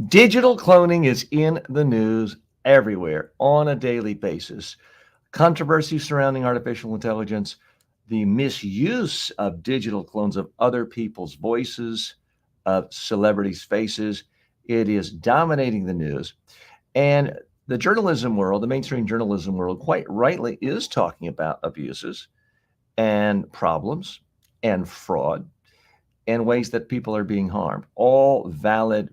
Digital cloning is in the news everywhere on a daily basis. Controversy surrounding artificial intelligence, the misuse of digital clones of other people's voices, of celebrities' faces. It is dominating the news. And the journalism world, the mainstream journalism world, quite rightly is talking about abuses and problems and fraud and ways that people are being harmed. All valid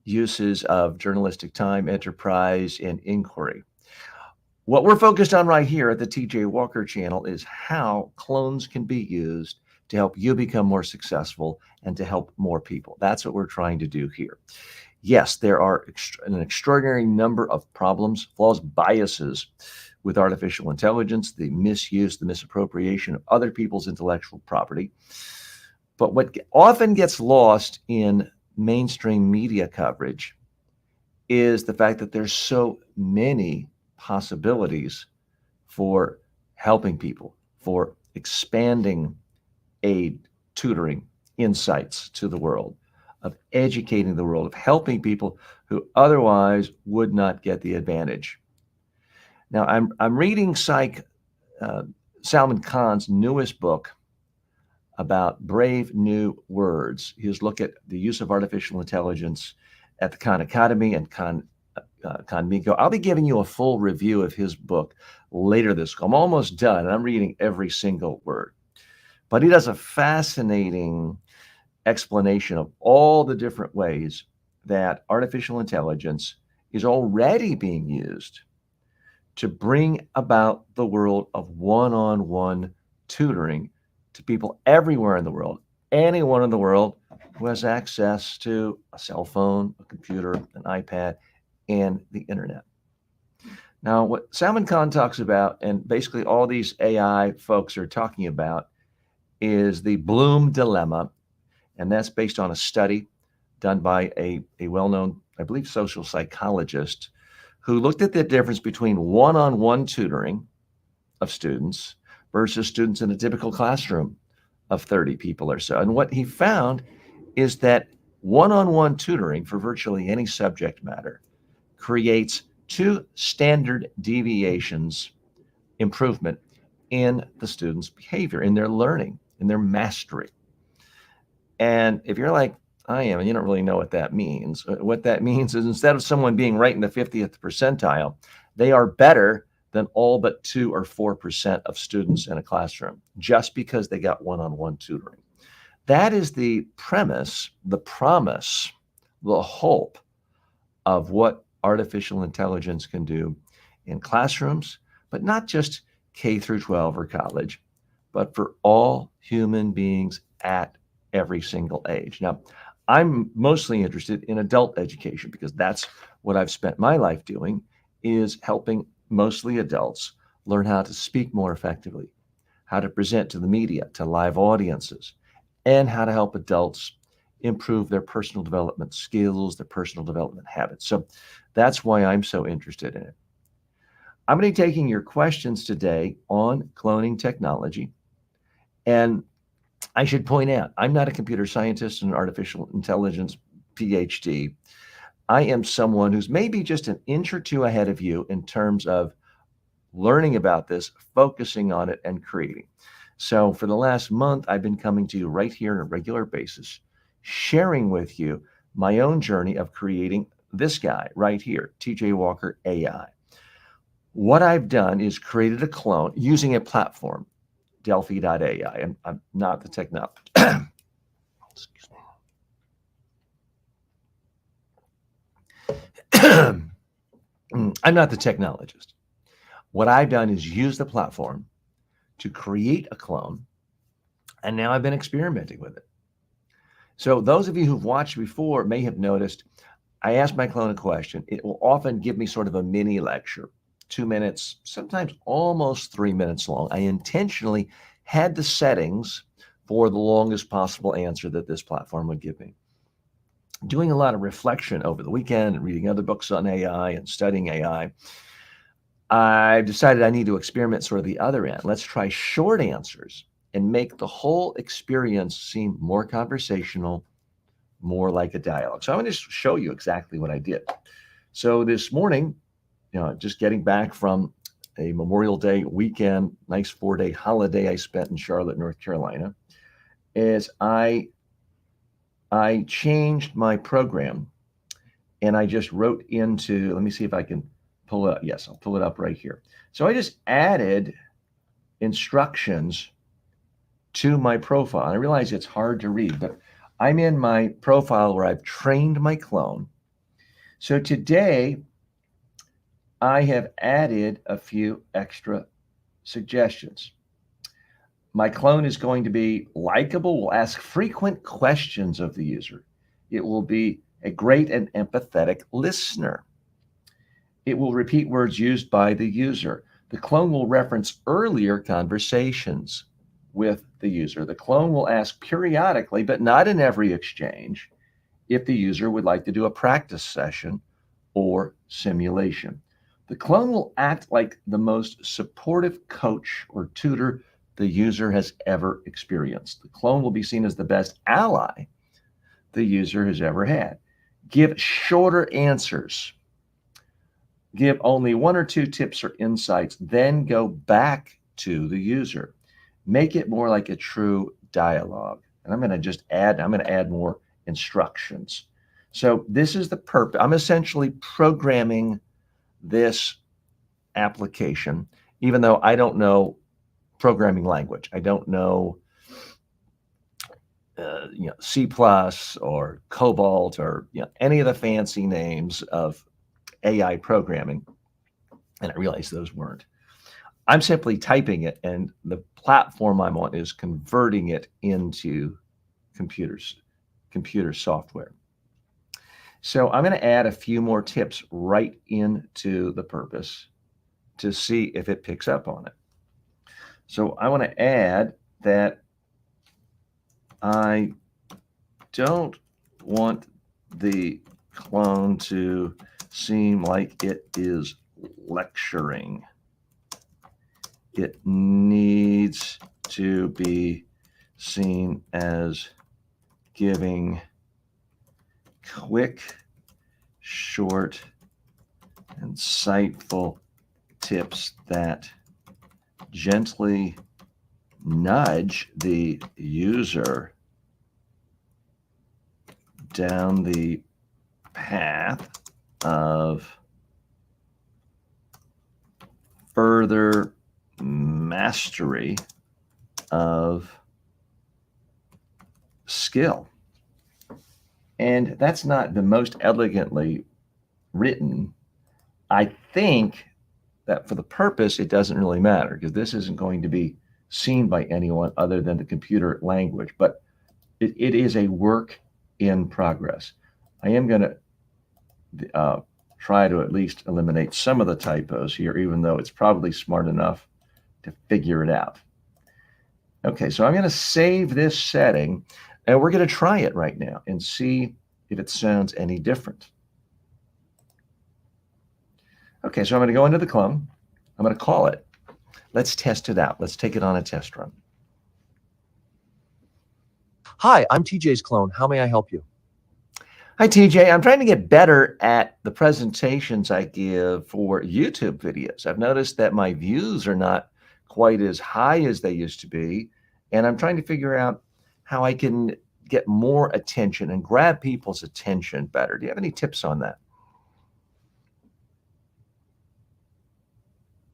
uses of journalistic time, enterprise, and inquiry. What we're focused on right here at the TJ Walker channel is how clones can be used to help you become more successful and to help more people. That's what we're trying to do here. Yes, there are an extraordinary number of problems, flaws, biases with artificial intelligence, the misuse, the misappropriation of other people's intellectual property. But what often gets lost in mainstream media coverage is the fact that there's so many possibilities for helping people, for expanding aid, tutoring, insights to the world, of educating the world, of helping people who otherwise would not get the advantage. Now, I'm reading uh, Salman Khan's newest book about brave new words. His look at the use of artificial intelligence at the Khan Academy and Khan Miko. I'll be giving you a full review of his book later this week. I'm almost done, and I'm reading every single word. But he does a fascinating explanation of all the different ways that artificial intelligence is already being used to bring about the world of one on one tutoring to people everywhere in the world, anyone in the world who has access to a cell phone, a computer, an iPad, and the internet. Now, what Salman Khan talks about, and basically all these AI folks are talking about, is the Bloom dilemma. And that's based on a study done by a well known, I believe, social psychologist who looked at the difference between one on one tutoring of students versus students in a typical classroom of 30 people or so. And what he found is that one on one tutoring for virtually any subject matter creates two standard deviations improvement in the student's behavior, in their learning, in their mastery. And if you're like I am, and you don't really know what that means, what that means is instead of someone being right in the 50th percentile, they are better than all but 2 or 4% of students in a classroom just because they got one on one tutoring. That is the premise, the promise, the hope of what artificial intelligence can do in classrooms, but not just K through 12 or college, but for all human beings at every single age. Now, I'm mostly interested in adult education because that's what I've spent my life doing is helping mostly adults learn how to speak more effectively, how to present to the media, to live audiences, and how to help adults improve their personal development skills, their personal development habits. So that's why I'm so interested in it. I'm going to be taking your questions today on cloning technology. And I should point out, I'm not a computer scientist and artificial intelligence PhD. I am someone who's maybe just an inch or two ahead of you in terms of learning about this, focusing on it, and creating. So for the last month, I've been coming to you right here on a regular basis, sharing with you my own journey of creating this guy right here, TJ Walker AI. What I've done is created a clone using a platform, delphi.ai. I'm not the technology. I'm not the technologist. What I've done is use the platform to create a clone, and now I've been experimenting with it. So those of you who've watched before may have noticed I ask my clone a question. It will often give me sort of a mini lecture, 2 minutes, sometimes almost 3 minutes long. I intentionally had the settings for the longest possible answer that this platform would give me. Doing a lot of reflection over the weekend and reading other books on AI and studying AI, I decided I need to experiment sort of the other end. Let's try short answers and make the whole experience seem more conversational, more like a dialogue. So I'm going to show you exactly what I did. So this morning, just getting back from a Memorial Day weekend, nice 4-day holiday I spent in Charlotte, North Carolina, is I changed my program and I just wrote into, let me see if I can pull it up. Yes, I'll pull it up right here. So I just added instructions to my profile. I realize it's hard to read, but I'm in my profile where I've trained my clone. So today I have added a few extra suggestions. My clone is going to be likable, will ask frequent questions of the user. It will be a great and empathetic listener. It will repeat words used by the user. The clone will reference earlier conversations with the user. The clone will ask periodically, but not in every exchange, if the user would like to do a practice session or simulation. The clone will act like the most supportive coach or tutor the user has ever experienced. The clone will be seen as the best ally the user has ever had. Give shorter answers. Give only 1 or 2 tips or insights, then go back to the user. Make it more like a true dialogue. And I'm going to add more instructions. So this is the purpose. I'm essentially programming this application, even though I don't know programming language. I don't know C++ or Cobalt or any of the fancy names of AI programming. And I realized those weren't. I'm simply typing it, and the platform I'm on is converting it into computer software. So I'm going to add a few more tips right into the purpose to see if it picks up on it. So I want to add that I don't want the clone to seem like it is lecturing. It needs to be seen as giving quick, short, insightful tips that gently nudge the user down the path of further mastery of skill. And that's not the most elegantly written. I think that for the purpose, it doesn't really matter because this isn't going to be seen by anyone other than the computer language, but it is a work in progress. I am going to try to at least eliminate some of the typos here, even though it's probably smart enough to figure it out. Okay, so I'm going to save this setting, and we're going to try it right now and see if it sounds any different. Okay, so I'm going to go into the clone. I'm going to call it. Let's test it out. Let's take it on a test run. Hi, I'm TJ's clone. How may I help you? Hi, TJ. I'm trying to get better at the presentations I give for YouTube videos. I've noticed that my views are not quite as high as they used to be, and I'm trying to figure out how I can get more attention and grab people's attention better. Do you have any tips on that?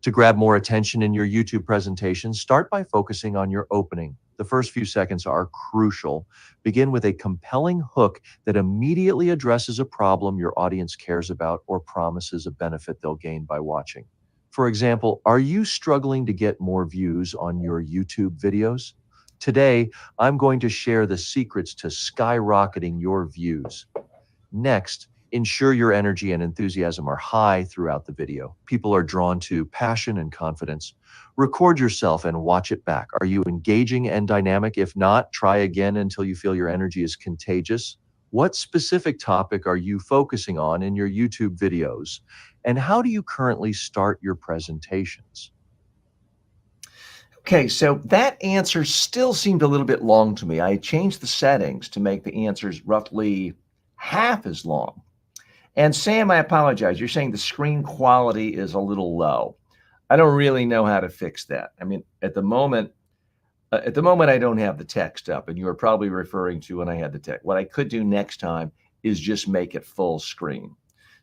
To grab more attention in your YouTube presentation, start by focusing on your opening. The first few seconds are crucial. Begin with a compelling hook that immediately addresses a problem your audience cares about or promises a benefit they'll gain by watching. For example, are you struggling to get more views on your YouTube videos? Today, I'm going to share the secrets to skyrocketing your views. Next, ensure your energy and enthusiasm are high throughout the video. People are drawn to passion and confidence. Record yourself and watch it back. Are you engaging and dynamic? If not, try again until you feel your energy is contagious. What specific topic are you focusing on in your YouTube videos? And how do you currently start your presentations? Okay, so that answer still seemed a little bit long to me. I changed the settings to make the answers roughly half as long. And Sam, I apologize. You're saying the screen quality is a little low. I don't really know how to fix that. I mean, at the moment, I don't have the text up, and you were probably referring to when I had the text. What I could do next time is just make it full screen.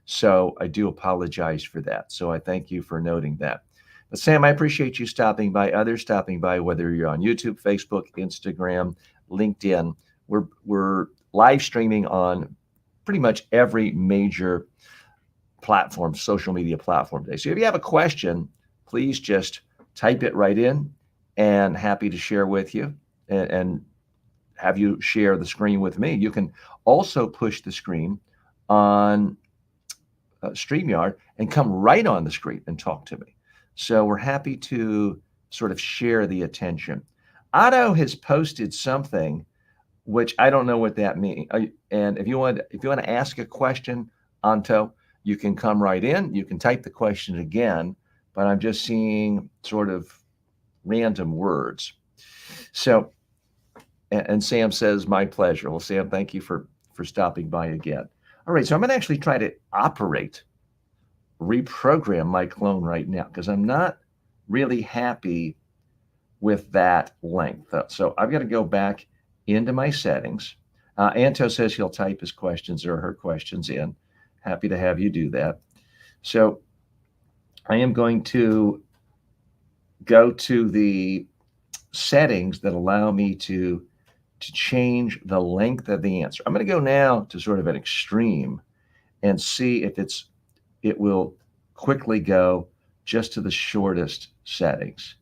So I do apologize for that. So I thank you for noting that. But Sam, I appreciate you stopping by, others stopping by, whether you're on YouTube, Facebook, Instagram, LinkedIn. We're live streaming on pretty much every major platform, social media platform today. So if you have a question, please just type it right in and happy to share with you and have you share the screen with me. You can also push the screen on StreamYard and come right on the screen and talk to me. So we're happy to sort of share the attention. Otto has posted something which I don't know what that means. And if you want to ask a question, Anto, you can come right in. You can type the question again, but I'm just seeing sort of random words. So, and Sam says, my pleasure. Well, Sam, thank you for stopping by again. All right, so I'm going to actually try to reprogram my clone right now because I'm not really happy with that length. So I've got to go back into my settings. Anto says he'll type his questions or her questions in. Happy to have you do that. So I am going to go to the settings that allow me to change the length of the answer. I'm going to go now to sort of an extreme and see if it will quickly go just to the shortest settings.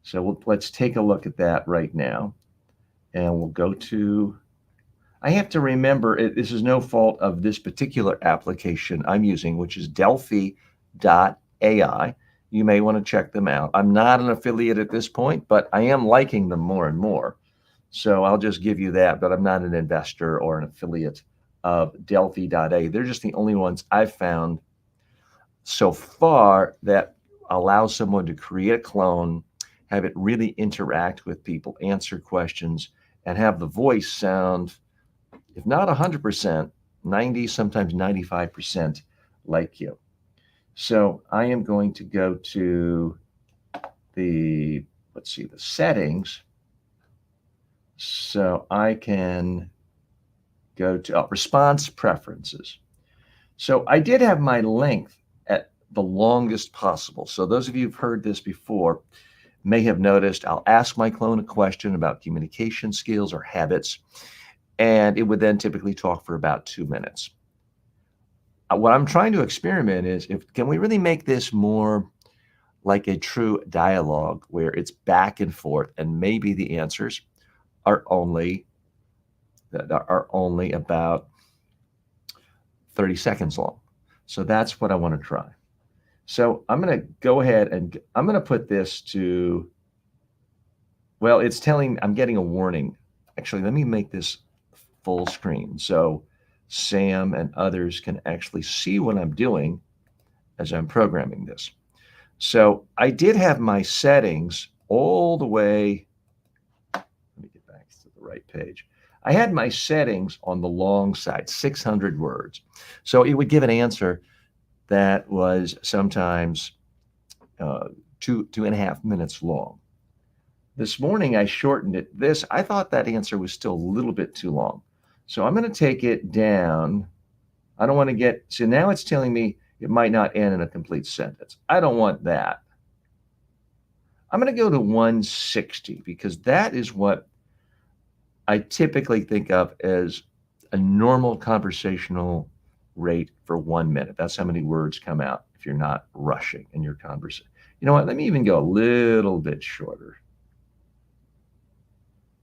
So let's take a look at that right now. And we'll go to, I have to remember, this is no fault of this particular application I'm using, which is delphi.ai. You may want to check them out. I'm not an affiliate at this point, but I am liking them more and more. So I'll just give you that, but I'm not an investor or an affiliate of delphi.ai. They're just the only ones I've found so far that allow someone to create a clone, have it really interact with people, answer questions, and have the voice sound, if not 100%, 90, sometimes 95% like you. So I am going to go to the settings. So I can go to response preferences. So I did have my length at the longest possible. So those of you who've heard this before may have noticed I'll ask my clone a question about communication skills or habits, and it would then typically talk for about 2 minutes. What I'm trying to experiment is can we really make this more like a true dialogue where it's back and forth, and maybe the answers are only about 30 seconds long. So that's what I want to try. So I'm going to go ahead and I'm going to put this to, well, it's telling, I'm getting a warning. Actually, let me make this full screen so Sam and others can actually see what I'm doing as I'm programming this. So I did have my settings all the way, let me get back to the right page. I had my settings on the long side, 600 words. So it would give an answer that was sometimes 2.5 minutes long. This morning, I shortened it. I thought that answer was still a little bit too long. So I'm going to take it down. I don't want to so now it's telling me it might not end in a complete sentence. I don't want that. I'm going to go to 160 because that is what I typically think of as a normal conversational rate for 1 minute. That's how many words come out if you're not rushing in your conversation. You know what? Let me even go a little bit shorter.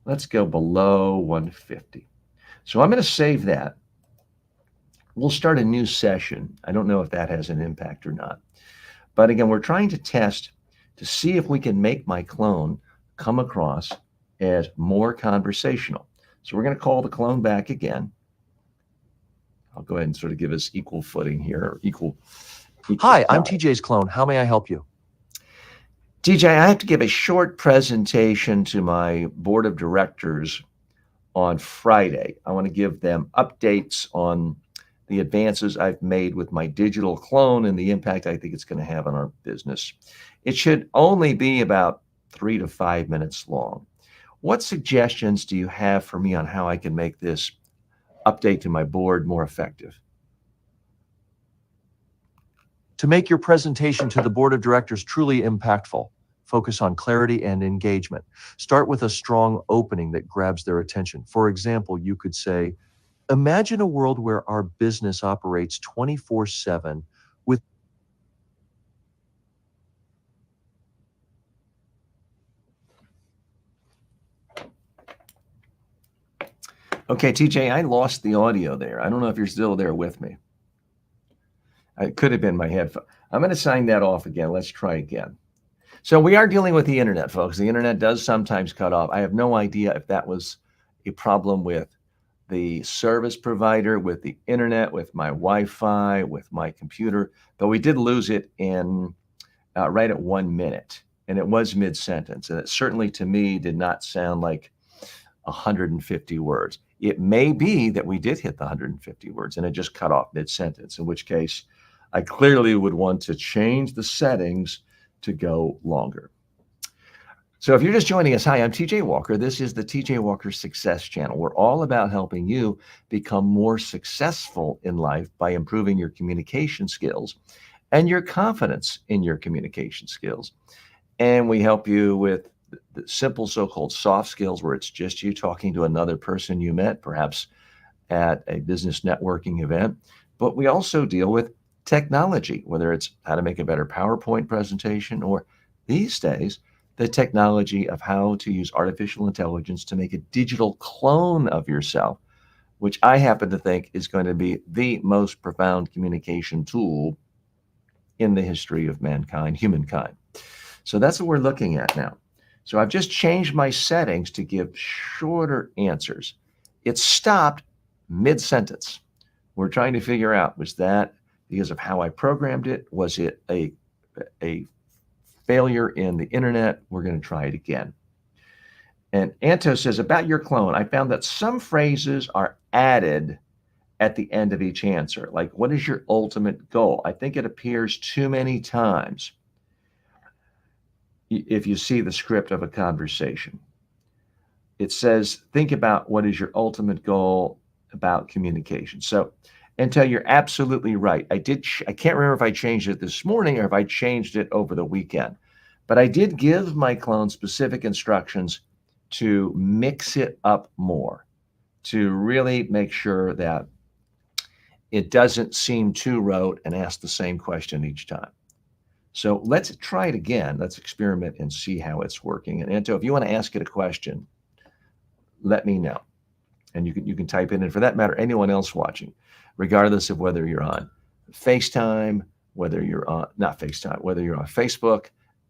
Let's go below 150. So I'm going to save that. We'll start a new session. I don't know if that has an impact or not. But again, we're trying to test to see if we can make my clone come across as more conversational. So we're going to call the clone back again. I'll go ahead and sort of give us equal footing here, or equal Hi, I'm time. TJ's clone. How may I help you? TJ, I have to give a short presentation to my board of directors on Friday. I want to give them updates on the advances I've made with my digital clone and the impact I think it's going to have on our business. It should only be about 3 to 5 minutes long. What suggestions do you have for me on how I can make this update to my board more effective? To make your presentation to the board of directors truly impactful, focus on clarity and engagement. Start with a strong opening that grabs their attention. For example, you could say, imagine a world where our business operates 24/7 with Okay, TJ, I lost the audio there. I don't know if you're still there with me. It could have been my headphone. I'm going to sign that off again. Let's try again. So we are dealing with the internet, folks. The internet does sometimes cut off. I have no idea if that was a problem with the service provider, with the internet, with my Wi-Fi, with my computer, but we did lose it in right at 1 minute, and it was mid-sentence, and it certainly to me did not sound like 150 words. It may be that we did hit the 150 words and it just cut off mid-sentence, in which case I clearly would want to change the settings to go longer. So if you're just joining us, hi, I'm TJ Walker. This is the TJ Walker Success Channel. We're all about helping you become more successful in life by improving your communication skills and your confidence in your communication skills. And we help you with the simple so-called soft skills where it's just you talking to another person you met, perhaps at a business networking event. But we also deal with technology, whether it's how to make a better PowerPoint presentation or these days, the technology of how to use artificial intelligence to make a digital clone of yourself, which I happen to think is going to be the most profound communication tool in the history of mankind, humankind. So that's what we're looking at now. So I've just changed my settings to give shorter answers. It stopped mid-sentence. We're trying to figure out, was that because of how I programmed it? Was it a failure in the internet? We're going to try it again. And Anto says, about your clone, I found that some phrases are added at the end of each answer. Like, what is your ultimate goal? I think it appears too many times if you see the script of a conversation. It says, think about what is your ultimate goal about communication. So, Anto, you're absolutely right. I can't remember if I changed it this morning or if I changed it over the weekend, but I did give my clone specific instructions to mix it up more, to really make sure that it doesn't seem too rote and ask the same question each time. So let's try it again. Let's experiment and see how it's working. And Anto, if you want to ask it a question, let me know. And you can type it in. For that matter, anyone else watching, regardless of whether you're on FaceTime, whether you're on, not FaceTime, whether you're on Facebook,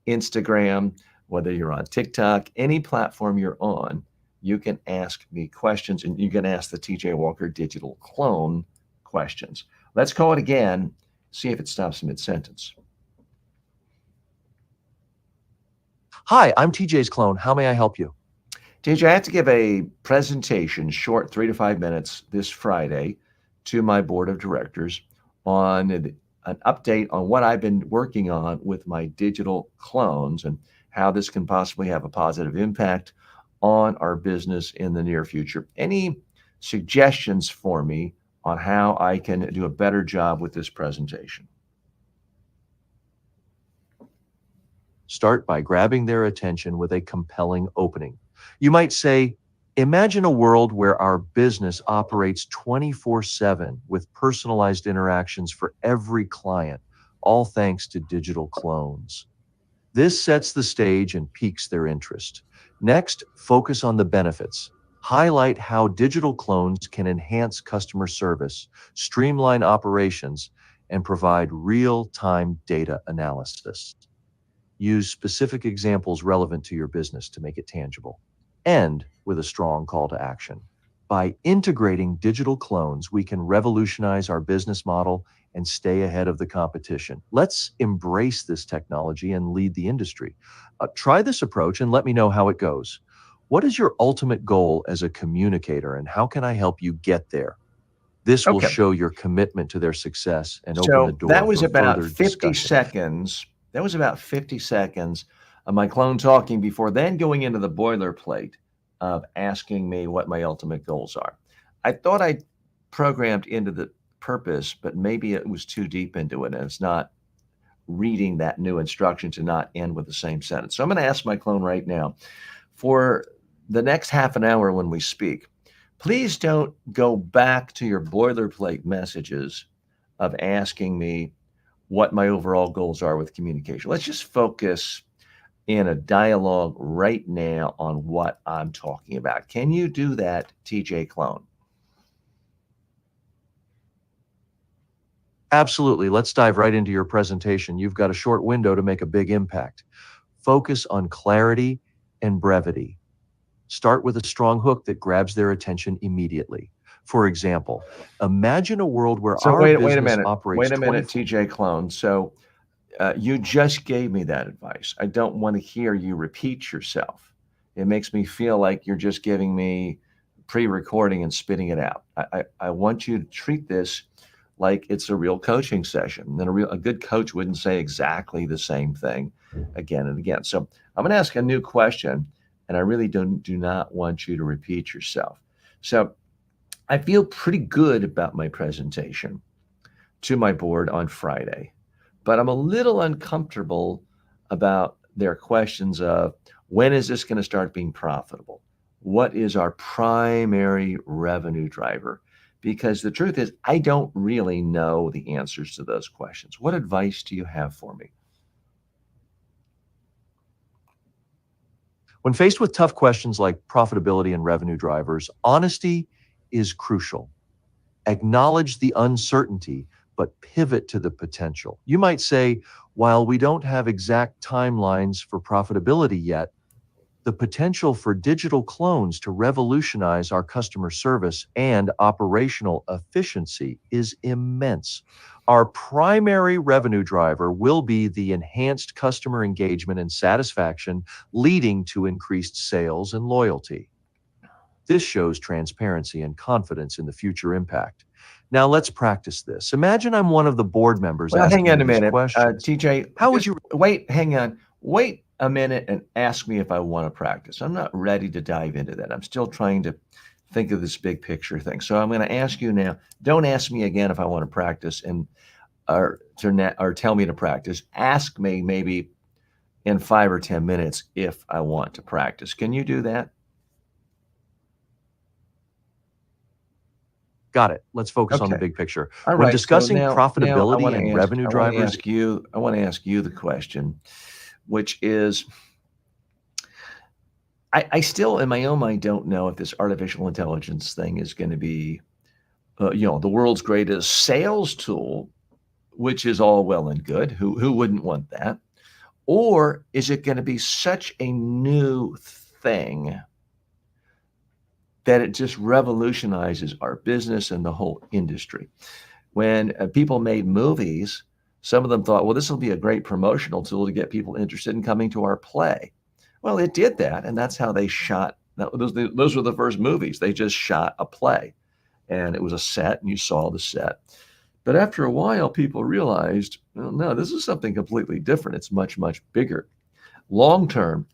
Instagram, whether you're on TikTok, any platform you're on, you can ask me questions and you can ask the TJ Walker digital clone questions. Let's call it again, see if it stops mid-sentence. Hi, I'm TJ's clone. How may I help you? TJ, I have to give a presentation, short 3 to 5 minutes, this Friday to my board of directors on an update on what I've been working on with my digital clones and how this can possibly have a positive impact on our business in the near future. Any suggestions for me on how I can do a better job with this presentation? Start by grabbing their attention with a compelling opening. You might say, imagine a world where our business operates 24/7 with personalized interactions for every client, all thanks to digital clones. This sets the stage and piques their interest. Next, focus on the benefits. Highlight how digital clones can enhance customer service, streamline operations, and provide real-time data analysis. Use specific examples relevant to your business to make it tangible. End with a strong call to action. By integrating digital clones, we can revolutionize our business model and stay ahead of the competition. Let's embrace this technology and lead the industry. Try this approach and let me know how it goes. What is your ultimate goal as a communicator, and how can I help you get there? This will Okay. show your commitment to their success and open the So that door was for about further 50 discussion. seconds. That was about 50 seconds of my clone talking before then going into the boilerplate of asking me what my ultimate goals are. I thought I programmed into the purpose, but maybe it was too deep into it and it's not reading that new instruction to not end with the same sentence. So I'm going to ask my clone right now for the next half an hour when we speak, please don't go back to your boilerplate messages of asking me what my overall goals are with communication. Let's just focus in a dialogue right now on what I'm talking about. Can you do that, TJ Clone? Absolutely. Let's dive right into your presentation. You've got a short window to make a big impact. Focus on clarity and brevity. Start with a strong hook that grabs their attention immediately. For example, imagine a world where So our wait a business minute. operates Wait a minute, 24. TJ Clone. So you just gave me that advice. I don't want to hear you repeat yourself. It makes me feel like you're just giving me pre-recording and spitting it out. I want you to treat this like it's a real coaching session. And a good coach wouldn't say exactly the same thing again and again. So I'm going to ask a new question, and I really do not want you to repeat yourself. So I feel pretty good about my presentation to my board on Friday, but I'm a little uncomfortable about their questions of when is this going to start being profitable? What is our primary revenue driver? Because the truth is, I don't really know the answers to those questions. What advice do you have for me? When faced with tough questions like profitability and revenue drivers, honesty is crucial. Acknowledge the uncertainty, but pivot to the potential. You might say, while we don't have exact timelines for profitability yet, the potential for digital clones to revolutionize our customer service and operational efficiency is immense. Our primary revenue driver will be the enhanced customer engagement and satisfaction, leading to increased sales and loyalty. This shows transparency and confidence in the future impact. Now let's practice this. Imagine I'm one of the board members Well, hang asking on you a these minute, questions. TJ. How would Just you wait. Hang on. Wait a minute and ask me if I want to practice. I'm not ready to dive into that. I'm still trying to think of this big picture thing. So I'm going to ask you now. Don't ask me again if I want to practice, and or tell me to practice. Ask me maybe in 5 or 10 minutes if I want to practice. Can you do that? got it? Let's focus on the Okay. big picture. All When right. So discussing now I profitability want to and ask revenue I want to drivers, ask you I want to ask you the question, which is I still in my own mind don't know if this artificial intelligence thing is going to be the world's greatest sales tool, which is all well and good. Who wouldn't want that? Or is it going to be such a new thing that it just revolutionizes our business and the whole industry? When people made movies, some of them thought, well, this will be a great promotional tool to get people interested in coming to our play. Well, it did that, and that's how they shot. Those were the first movies. They just shot a play, and it was a set, and you saw the set. But after a while, people realized, well, no, this is something completely different. It's much, much bigger. Long term,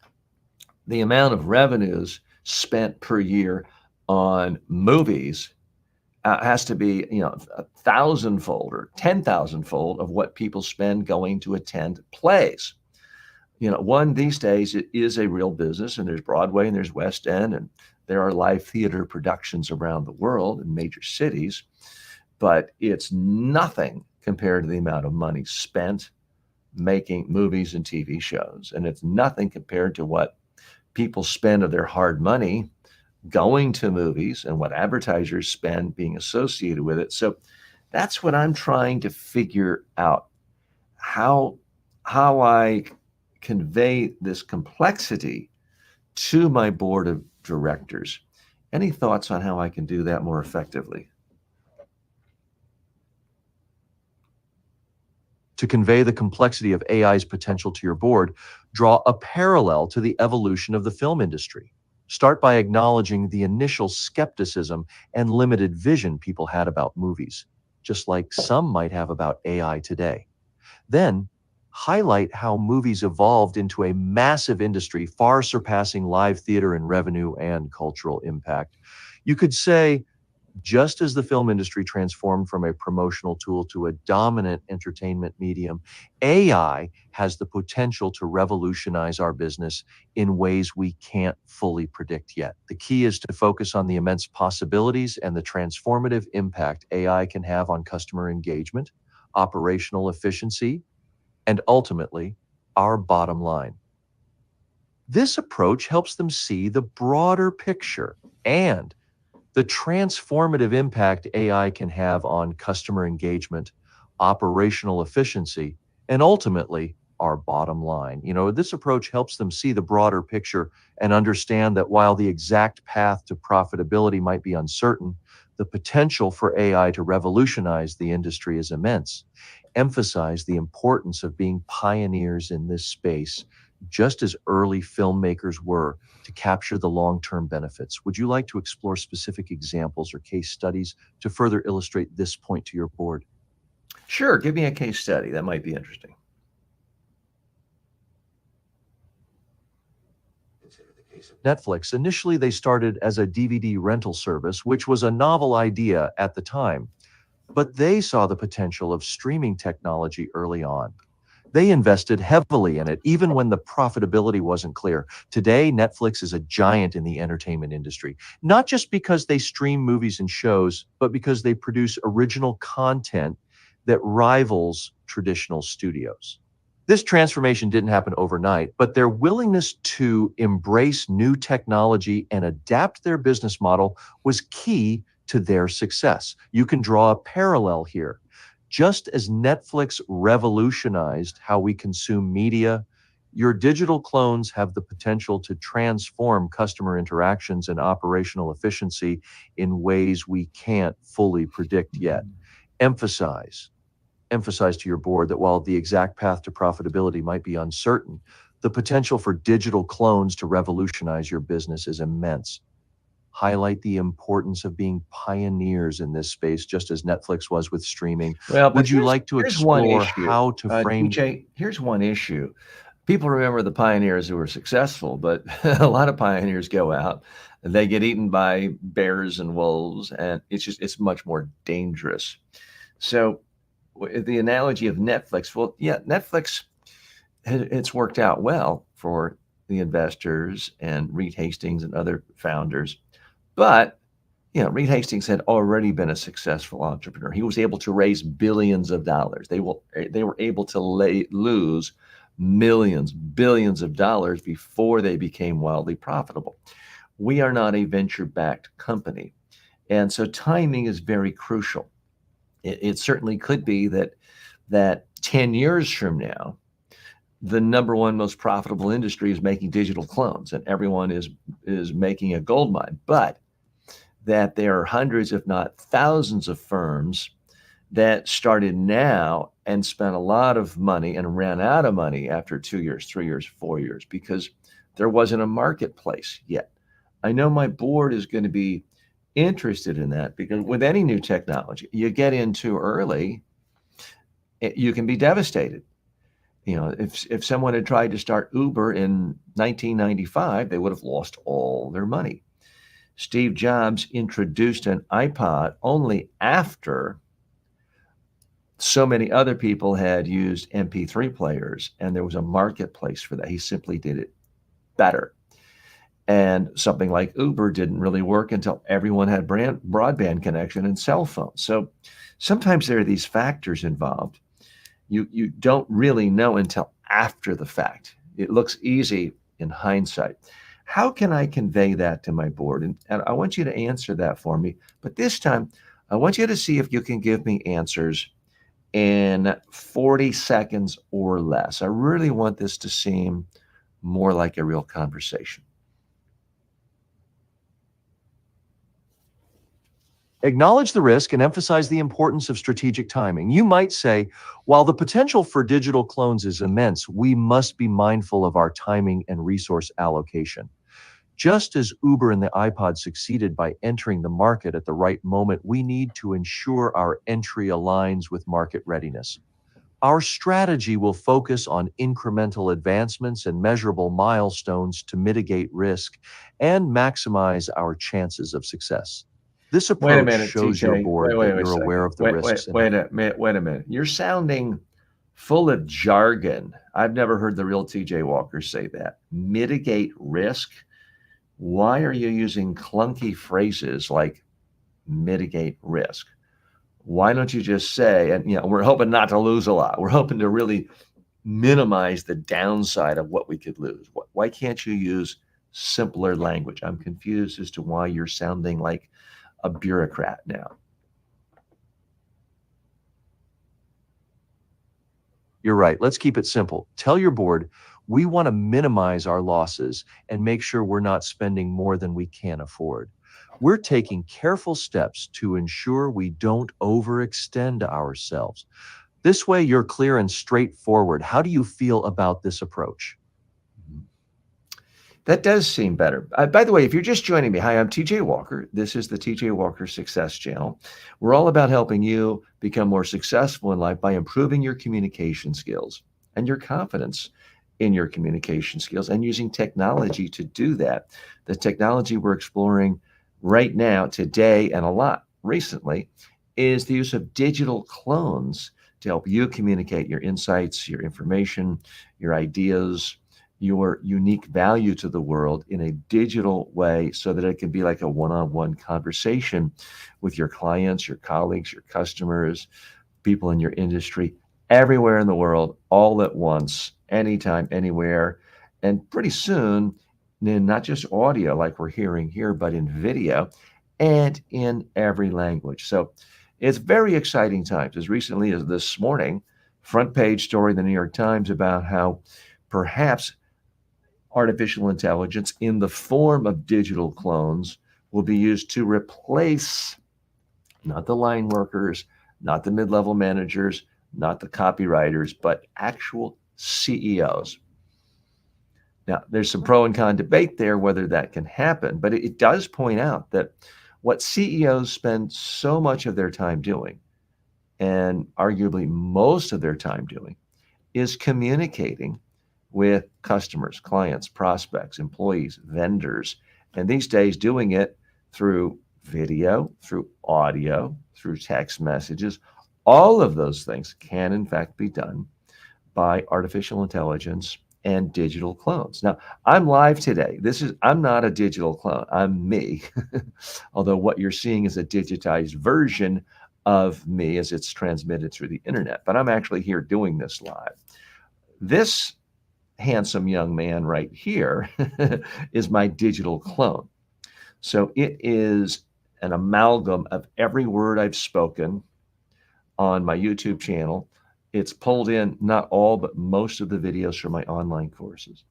the amount of revenues spent per year on movies has to be, a thousandfold or 10,000-fold of what people spend going to attend plays. One, these days, it is a real business, and there's Broadway and there's West End, and there are live theater productions around the world in major cities, but it's nothing compared to the amount of money spent making movies and TV shows. And it's nothing compared to what people spend of their hard money going to movies and what advertisers spend being associated with it. So that's what I'm trying to figure out, how I convey this complexity to my board of directors. Any thoughts on how I can do that more effectively? To convey the complexity of AI's potential to your board, draw a parallel to the evolution of the film industry. Start by acknowledging the initial skepticism and limited vision people had about movies, just like some might have about AI today. Then, highlight how movies evolved into a massive industry far surpassing live theater in revenue and cultural impact. You could say, just as the film industry transformed from a promotional tool to a dominant entertainment medium, AI has the potential to revolutionize our business in ways we can't fully predict yet. The key is to focus on the immense possibilities and the transformative impact AI can have on customer engagement, operational efficiency, and ultimately, our bottom line. This approach helps them see the broader picture and the transformative impact AI can have on customer engagement, operational efficiency, and ultimately our bottom line. This approach helps them see the broader picture and understand that while the exact path to profitability might be uncertain, the potential for AI to revolutionize the industry is immense. Emphasize the importance of being pioneers in this space, just as early filmmakers were, to capture the long-term benefits. Would you like to explore specific examples or case studies to further illustrate this point to your board? Sure, give me a case study. That might be interesting. Netflix. Initially, they started as a DVD rental service, which was a novel idea at the time, but they saw the potential of streaming technology early on. They invested heavily in it, even when the profitability wasn't clear. Today, Netflix is a giant in the entertainment industry, not just because they stream movies and shows, but because they produce original content that rivals traditional studios. This transformation didn't happen overnight, but their willingness to embrace new technology and adapt their business model was key to their success. You can draw a parallel here. Just as Netflix revolutionized how we consume media, your digital clones have the potential to transform customer interactions and operational efficiency in ways we can't fully predict yet. Emphasize to your board that while the exact path to profitability might be uncertain, the potential for digital clones to revolutionize your business is immense. Highlight the importance of being pioneers in this space, just as Netflix was with streaming. Well, but Would you like to here's one explore issue. how to frame? TJ, here's one issue. People remember the pioneers who were successful, but a lot of pioneers go out and they get eaten by bears and wolves, and it's much more dangerous. So the analogy of Netflix, well, yeah, Netflix, it's worked out well for the investors and Reed Hastings and other founders. But Reed Hastings had already been a successful entrepreneur. He was able to raise billions of dollars. They were able to lose millions, billions of dollars before they became wildly profitable. We are not a venture-backed company, and so timing is very crucial. It certainly could be that 10 years from now, the number one most profitable industry is making digital clones, and everyone is making a gold mine. But that there are hundreds, if not thousands, of firms that started now and spent a lot of money and ran out of money after 2 years, 3 years, 4 years, because there wasn't a marketplace yet. I know my board is going to be interested in that, because with any new technology, you get in too early, you can be devastated. If someone had tried to start Uber in 1995, they would have lost all their money. Steve Jobs introduced an iPod only after so many other people had used MP3 players, and there was a marketplace for that. He simply did it better. And something like Uber didn't really work until everyone had broadband connection and cell phones. So sometimes there are these factors involved. You don't really know until after the fact. It looks easy in hindsight. How can I convey that to my board? And I want you to answer that for me. But this time, I want you to see if you can give me answers in 40 seconds or less. I really want this to seem more like a real conversation. Acknowledge the risk and emphasize the importance of strategic timing. You might say, while the potential for digital clones is immense, we must be mindful of our timing and resource allocation. Just as Uber and the iPod succeeded by entering the market at the right moment, we need to ensure our entry aligns with market readiness. Our strategy will focus on incremental advancements and measurable milestones to mitigate risk and maximize our chances of success. This Wait a approach minute, shows your TJ. board Wait that a you're aware second. of the risks and Wait a minute. You're sounding full of jargon. I've never heard the real TJ Walker say that. Mitigate risk. Why are you using clunky phrases like mitigate risk? Why don't you just say, and we're hoping not to lose a lot. We're hoping to really minimize the downside of what we could lose. Why can't you use simpler language? I'm confused as to why you're sounding like a bureaucrat now. you're right. Let's keep it simple. Tell your board we want to minimize our losses and make sure we're not spending more than we can afford. We're taking careful steps to ensure we don't overextend ourselves. This way, you're clear and straightforward. How do you feel about this approach? That does seem better. By the way, if you're just joining me, hi, I'm TJ Walker. This is the TJ Walker Success Channel. We're all about helping you become more successful in life by improving your communication skills and your confidence in your communication skills and using technology to do that. The technology we're exploring right now, today, and a lot recently is the use of digital clones to help you communicate your insights, your information, your ideas, your unique value to the world in a digital way so that it can be like a one-on-one conversation with your clients, your colleagues, your customers, people in your industry, everywhere in the world, all at once, anytime, anywhere. And pretty soon, not just audio like we're hearing here, but in video and in every language. So it's very exciting times. As recently as this morning, front page story in the New York Times about how perhaps artificial intelligence in the form of digital clones will be used to replace not the line workers, not the mid level managers, not the copywriters, but actual CEOs. Now, there's some pro and con debate there whether that can happen, but it does point out that what CEOs spend so much of their time doing, and arguably most of their time doing, is communicating with customers, clients, prospects, employees, vendors, and these days doing it through video, through audio, through text messages. All of those things can, in fact, be done by artificial intelligence and digital clones. Now, I'm live today. I'm not a digital clone. I'm me. Although what you're seeing is a digitized version of me as it's transmitted through the internet. But I'm actually here doing this live. This handsome young man right here is my digital clone. So it is an amalgam of every word I've spoken on my YouTube channel. It's pulled in not all, but most of the videos from my online courses.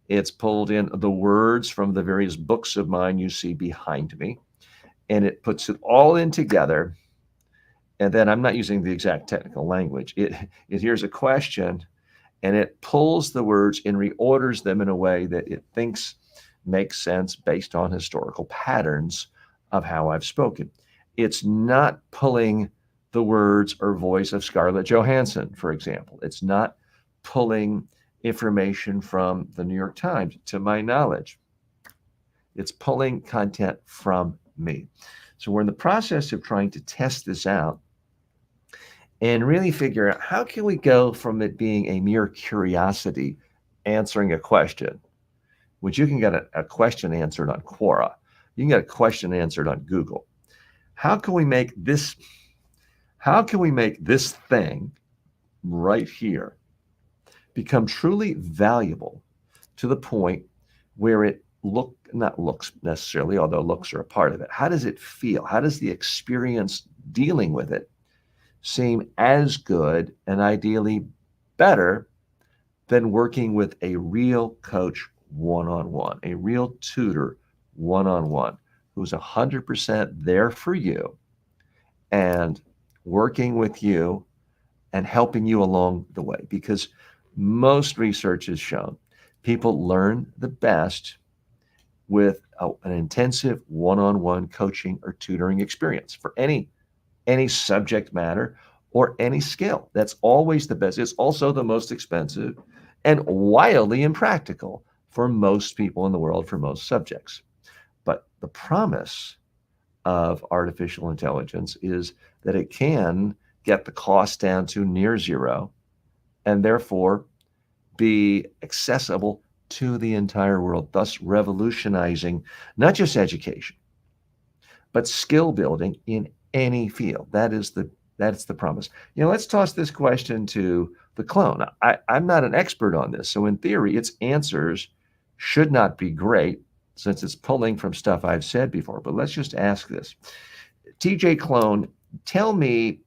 It's pulled in the words from the various books of mine you see behind me, and it puts it all in together. And then I'm not using the exact technical language. It hears a question and it pulls the words and reorders them in a way that it thinks makes sense based on historical patterns of how I've spoken. It's not pulling the words or voice of Scarlett Johansson, for example. It's not pulling information from the New York Times, to my knowledge. It's pulling content from me. So we're in the process of trying to test this out and really figure out how can we go from it being a mere curiosity answering a question, which you can get a question answered on Quora. You can get a question answered on Google. How can we make this thing right here become truly valuable to the point where it not looks necessarily, although looks are a part of it. How does it feel? How does the experience dealing with it seem as good and ideally better than working with a real coach one-on-one, a real tutor one-on-one, who's 100% there for you and working with you and helping you along the way, because most research has shown people learn the best with an intensive one-on-one coaching or tutoring experience for any subject matter or any skill. That's always the best. It's also the most expensive and wildly impractical for most people in the world for most subjects. But the promise of artificial intelligence is that it can get the cost down to near zero and therefore be accessible to the entire world, thus revolutionizing not just education, but skill building in any field. That's the promise. Let's toss this question to the clone. I'm not an expert on this, so in theory, its answers should not be great since it's pulling from stuff I've said before. But let's just ask this. TJ Clone, tell me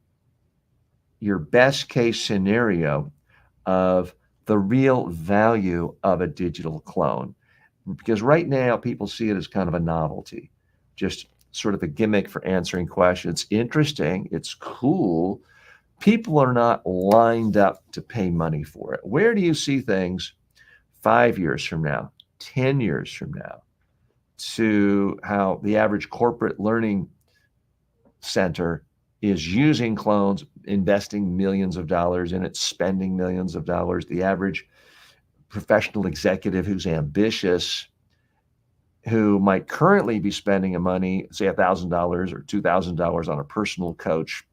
your best case scenario of the real value of a digital clone. Because right now, people see it as kind of a novelty, just sort of a gimmick for answering questions. It's interesting, it's cool. People are not lined up to pay money for it. Where do you see things 5 years from now, 10 years from now, to how the average corporate learning center is using clones, investing millions of dollars in it, spending millions of dollars? The average professional executive who's ambitious, who might currently be spending a money, say $1,000 or $2,000 on a personal coach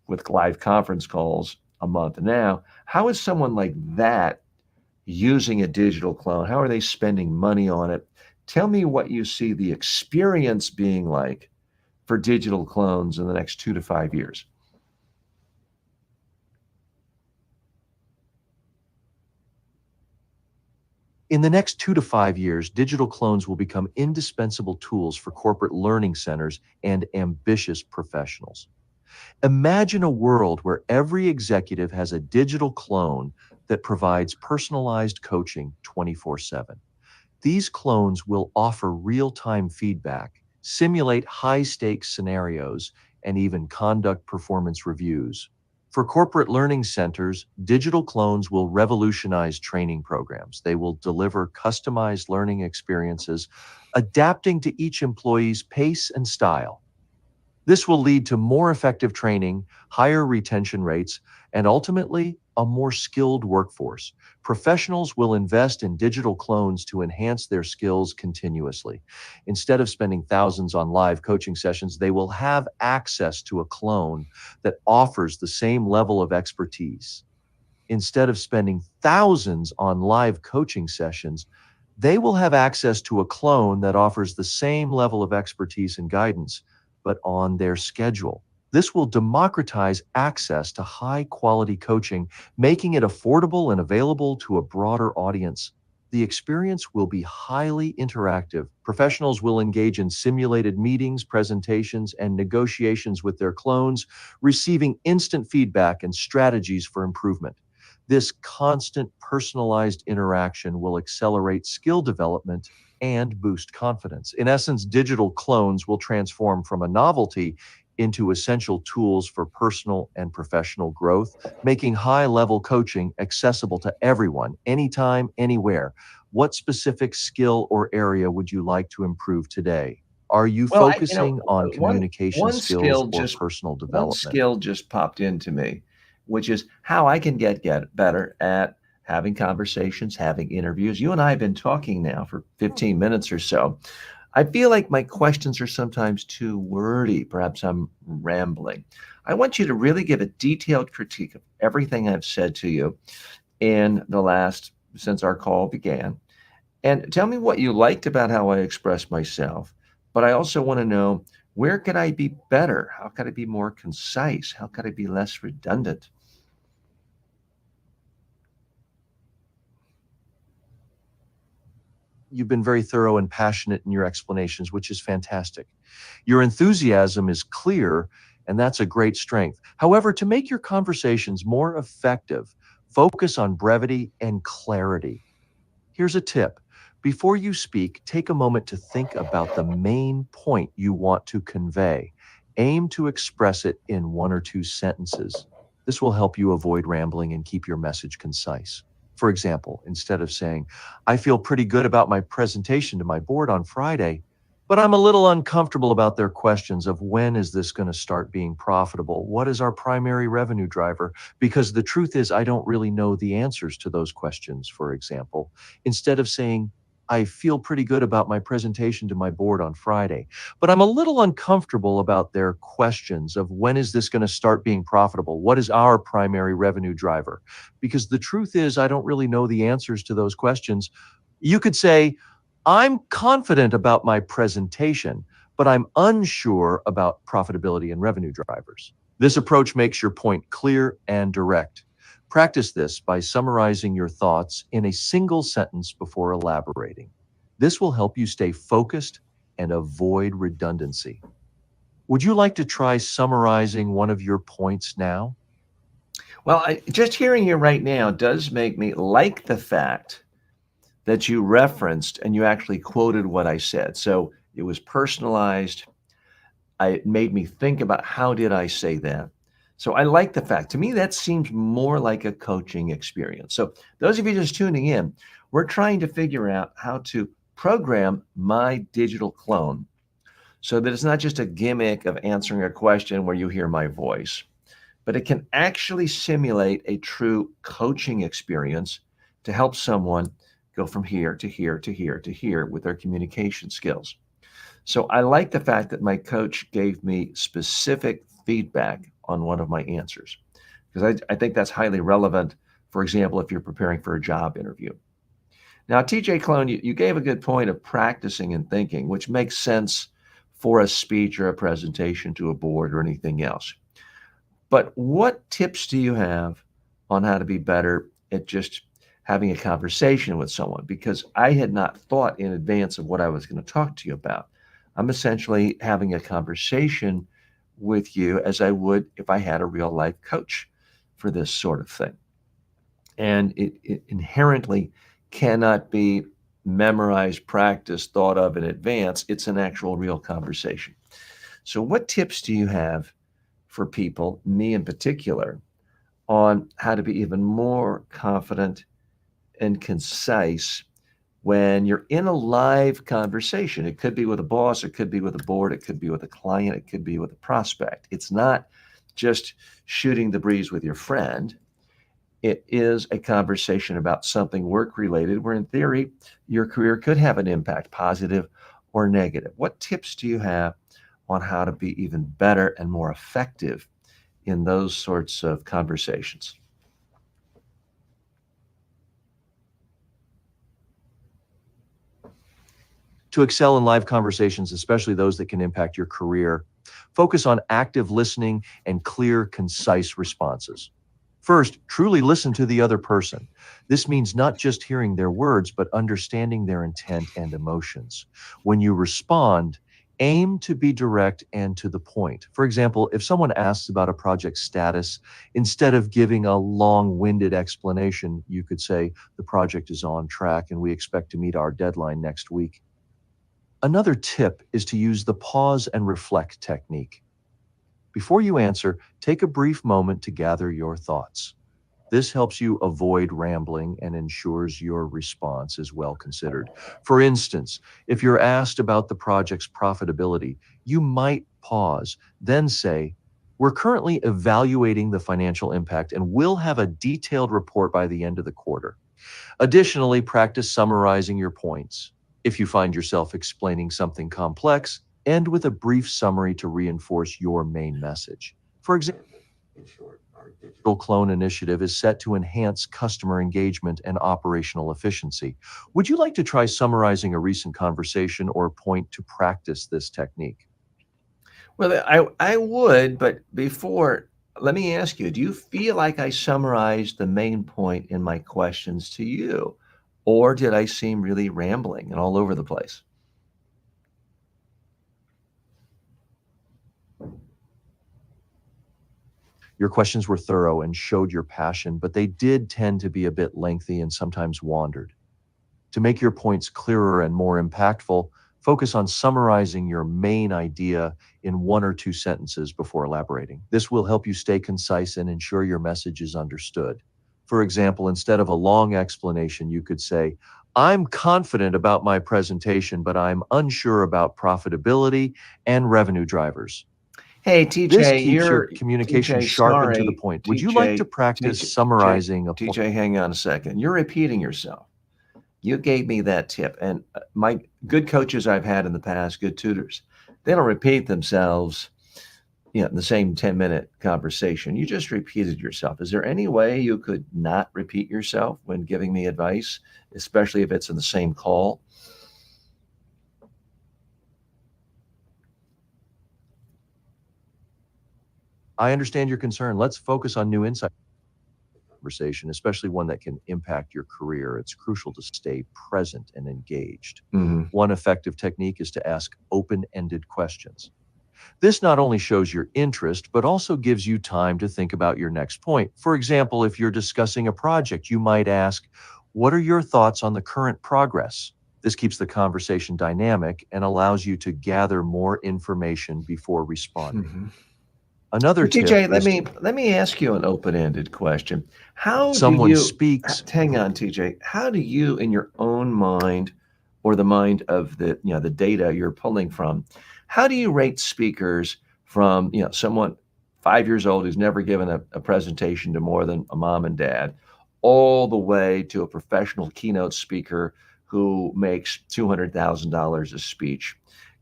with live conference calls a month now, how is someone like that using a digital clone? How are they spending money on it? Tell me what you see the experience being like for digital clones in the next 2 to 5 years. In the next 2 to 5 years, digital clones will become indispensable tools for corporate learning centers and ambitious professionals. Imagine a world where every executive has a digital clone that provides personalized coaching 24/7. These clones will offer real-time feedback, simulate high-stakes scenarios, and even conduct performance reviews. For corporate learning centers, digital clones will revolutionize training programs. They will deliver customized learning experiences, adapting to each employee's pace and style. This will lead to more effective training, higher retention rates, and ultimately, a more skilled workforce. Professionals will invest in digital clones to enhance their skills continuously. Instead of spending thousands on live coaching sessions, they will have access to a clone that offers the same level of expertise. Instead of spending thousands on live coaching sessions, they will have access to a clone that offers the same level of expertise and guidance, but on their schedule. This will democratize access to high quality coaching, making it affordable and available to a broader audience. The experience will be highly interactive. Professionals will engage in simulated meetings, presentations, and negotiations with their clones, receiving instant feedback and strategies for improvement. This constant personalized interaction will accelerate skill development and boost confidence. In essence, digital clones will transform from a novelty into essential tools for personal and professional growth, making high-level coaching accessible to everyone, anytime, anywhere. What specific skill or area would you like to improve today? Are you Well, focusing on communication one skills skill or just personal one development? skill just popped into me, which is how I can get better at having conversations, having interviews. You and I have been talking now for 15 minutes or so. I feel like my questions are sometimes too wordy. Perhaps I'm rambling. I want you to really give a detailed critique of everything I've said to you in the last since our call began. And tell me what you liked about how I expressed myself. But I also want to know, where could I be better? How could I be more concise? How could I be less redundant? You've been very thorough and passionate in your explanations, which is fantastic. Your enthusiasm is clear, and that's a great strength. However, to make your conversations more effective, focus on brevity and clarity. Here's a tip. Before you speak, take a moment to think about the main point you want to convey. Aim to express it in 1 or 2 sentences. This will help you avoid rambling and keep your message concise. For example, instead of saying, I feel pretty good about my presentation to my board on Friday, but I'm a little uncomfortable about their questions of when is this going to start being profitable? What is our primary revenue driver? Because the truth is, I don't really know the answers to those questions, for example. Instead of saying, I feel pretty good about my presentation to my board on Friday, but I'm a little uncomfortable about their questions of when is this going to start being profitable? What is our primary revenue driver? Because the truth is, I don't really know the answers to those questions. You could say, I'm confident about my presentation, but I'm unsure about profitability and revenue drivers. This approach makes your point clear and direct. Practice this by summarizing your thoughts in a single sentence before elaborating. This will help you stay focused and avoid redundancy. Would you like to try summarizing one of your points now? Well, just hearing you right now does make me like the fact that you referenced and you actually quoted what I said. So it was personalized. It made me think about how did I say that. So I like the fact. To me, that seems more like a coaching experience. So those of you just tuning in, we're trying to figure out how to program my digital clone so that it's not just a gimmick of answering a question where you hear my voice, but it can actually simulate a true coaching experience to help someone go from here to here to here to here with their communication skills. So I like the fact that my coach gave me specific feedback on one of my answers because I think that's highly relevant. For example, if you're preparing for a job interview. Now, TJ Clone, you gave a good point of practicing and thinking, which makes sense for a speech or a presentation to a board or anything else. But what tips do you have on how to be better at just having a conversation with someone? Because I had not thought in advance of what I was going to talk to you about. I'm essentially having a conversation with you as I would if I had a real life coach for this sort of thing. And it inherently cannot be memorized, practiced, thought of in advance. It's an actual real conversation. So, what tips do you have for people, me in particular, on how to be even more confident and concise when you're in a live conversation? It could be with a boss, it could be with a board, it could be with a client, it could be with a prospect. It's not just shooting the breeze with your friend. It is a conversation about something work related, where in theory, your career could have an impact, positive or negative. What tips do you have on how to be even better and more effective in those sorts of conversations? To excel in live conversations, especially those that can impact your career, focus on active listening and clear, concise responses. First, truly listen to the other person. This means not just hearing their words, but understanding their intent and emotions. When you respond, aim to be direct and to the point. For example, if someone asks about a project status, instead of giving a long-winded explanation, you could say, the project is on track and we expect to meet our deadline next week. Another tip is to use the pause and reflect technique. Before you answer, take a brief moment to gather your thoughts. This helps you avoid rambling and ensures your response is well considered. For instance, if you're asked about the project's profitability, you might pause, then say, we're currently evaluating the financial impact and we'll have a detailed report by the end of the quarter. Additionally, practice summarizing your points. If you find yourself explaining something complex, end with a brief summary to reinforce your main message. For example, in short, our digital clone initiative is set to enhance customer engagement and operational efficiency. Would you like to try summarizing a recent conversation or point to practice this technique? Well, I would, but before, let me ask you, do you feel like I summarized the main point in my questions to you? Or did I seem really rambling and all over the place? Your questions were thorough and showed your passion, but they did tend to be a bit lengthy and sometimes wandered. To make your points clearer and more impactful, Focus on summarizing your main idea in 1 or 2 sentences before elaborating. This will help you stay concise and ensure your message is understood. For example, instead of a long explanation, you could say, I'm confident about my presentation, but I'm unsure about profitability and revenue drivers. Hey, This TJ, keeps your you're communication TJ, sharp and to the sorry. point. Would you like to TJ, practice summarizing a point? TJ, hang on a second. You're repeating yourself. You gave me that tip. And my good coaches I've had in the past, good tutors, they don't repeat themselves, in the same 10-minute conversation. You just repeated yourself. Is there any way you could not repeat yourself when giving me advice, especially if it's in the same call? I understand your concern. Let's focus on new insight conversation, especially one that can impact your career. It's crucial to stay present and engaged. Mhm. One effective technique is to ask open-ended questions. This not only shows your interest, but also gives you time to think about your next point. For example, if you're discussing a project, you might ask, what are your thoughts on the current progress? This keeps the conversation dynamic and allows you to gather more information before responding. Mhm. Another So tip TJ, let is me let me ask you an open-ended question. How do someone you speaks. hang on, TJ? How do you, in your own mind, or the mind of the data you're pulling from, how do you rate speakers from someone 5 years old who's never given a presentation to more than a mom and dad, all the way to a professional keynote speaker who makes $200,000 a speech?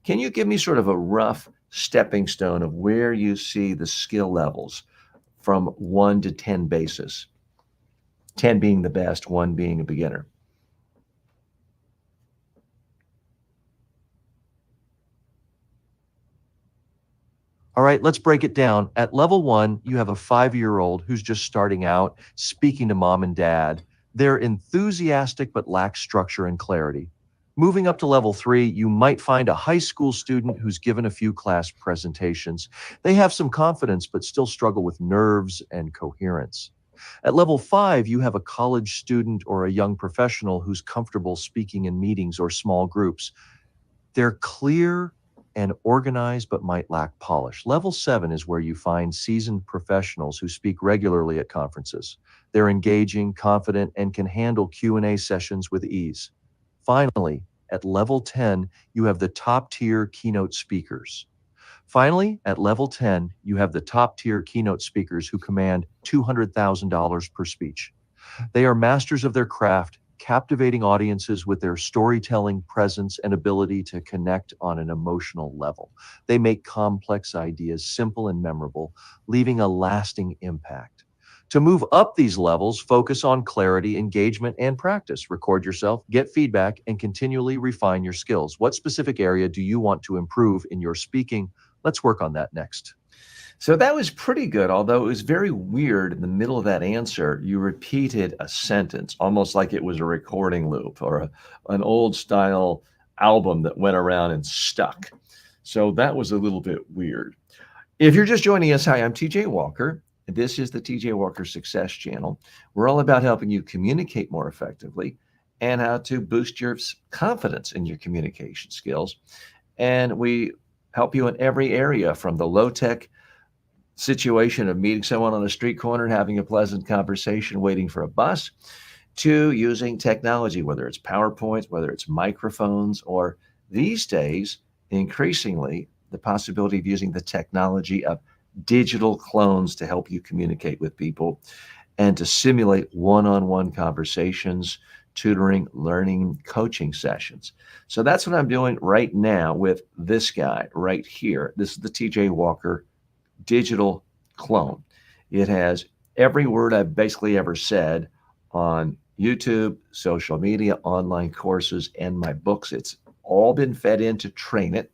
Can you give me sort of a rough stepping stone of where you see the skill levels from 1 to 10 basis, 10 being the best, 1 being a beginner? All right, let's break it down. At level 1, you have a 5-year-old who's just starting out, speaking to mom and dad. They're enthusiastic but lack structure and clarity. Moving up to level 3, you might find a high school student who's given a few class presentations. They have some confidence but still struggle with nerves and coherence. At level 5, you have a college student or a young professional who's comfortable speaking in meetings or small groups. They're clear and organized but might lack polish. Level 7 is where you find seasoned professionals who speak regularly at conferences. They're engaging, confident, and can handle Q&A sessions with ease. Finally, at level 10, you have the top-tier keynote speakers. Finally, at level 10, you have the top-tier keynote speakers who command $200,000 per speech. They are masters of their craft, captivating audiences with their storytelling presence and ability to connect on an emotional level. They make complex ideas simple and memorable, leaving a lasting impact. To move up these levels, focus on clarity, engagement, and practice. Record yourself, get feedback, and continually refine your skills. What specific area do you want to improve in your speaking? Let's work on that next. So that was pretty good, although it was very weird. In the middle of that answer, you repeated a sentence, almost like it was a recording loop or an old style album that went around and stuck. So that was a little bit weird. If you're just joining us, hi, I'm TJ Walker. This is the TJ Walker Success Channel. We're all about helping you communicate more effectively and how to boost your confidence in your communication skills. And we help you in every area, from the low tech situation of meeting someone on a street corner and having a pleasant conversation waiting for a bus, to using technology, whether it's PowerPoint, whether it's microphones, or these days, increasingly, the possibility of using the technology of digital clones to help you communicate with people and to simulate one-on-one conversations, tutoring, learning, coaching sessions. So that's what I'm doing right now with this guy right here. This is the TJ Walker digital clone. It has every word I've basically ever said on YouTube, social media, online courses, and my books. It's all been fed in to train it.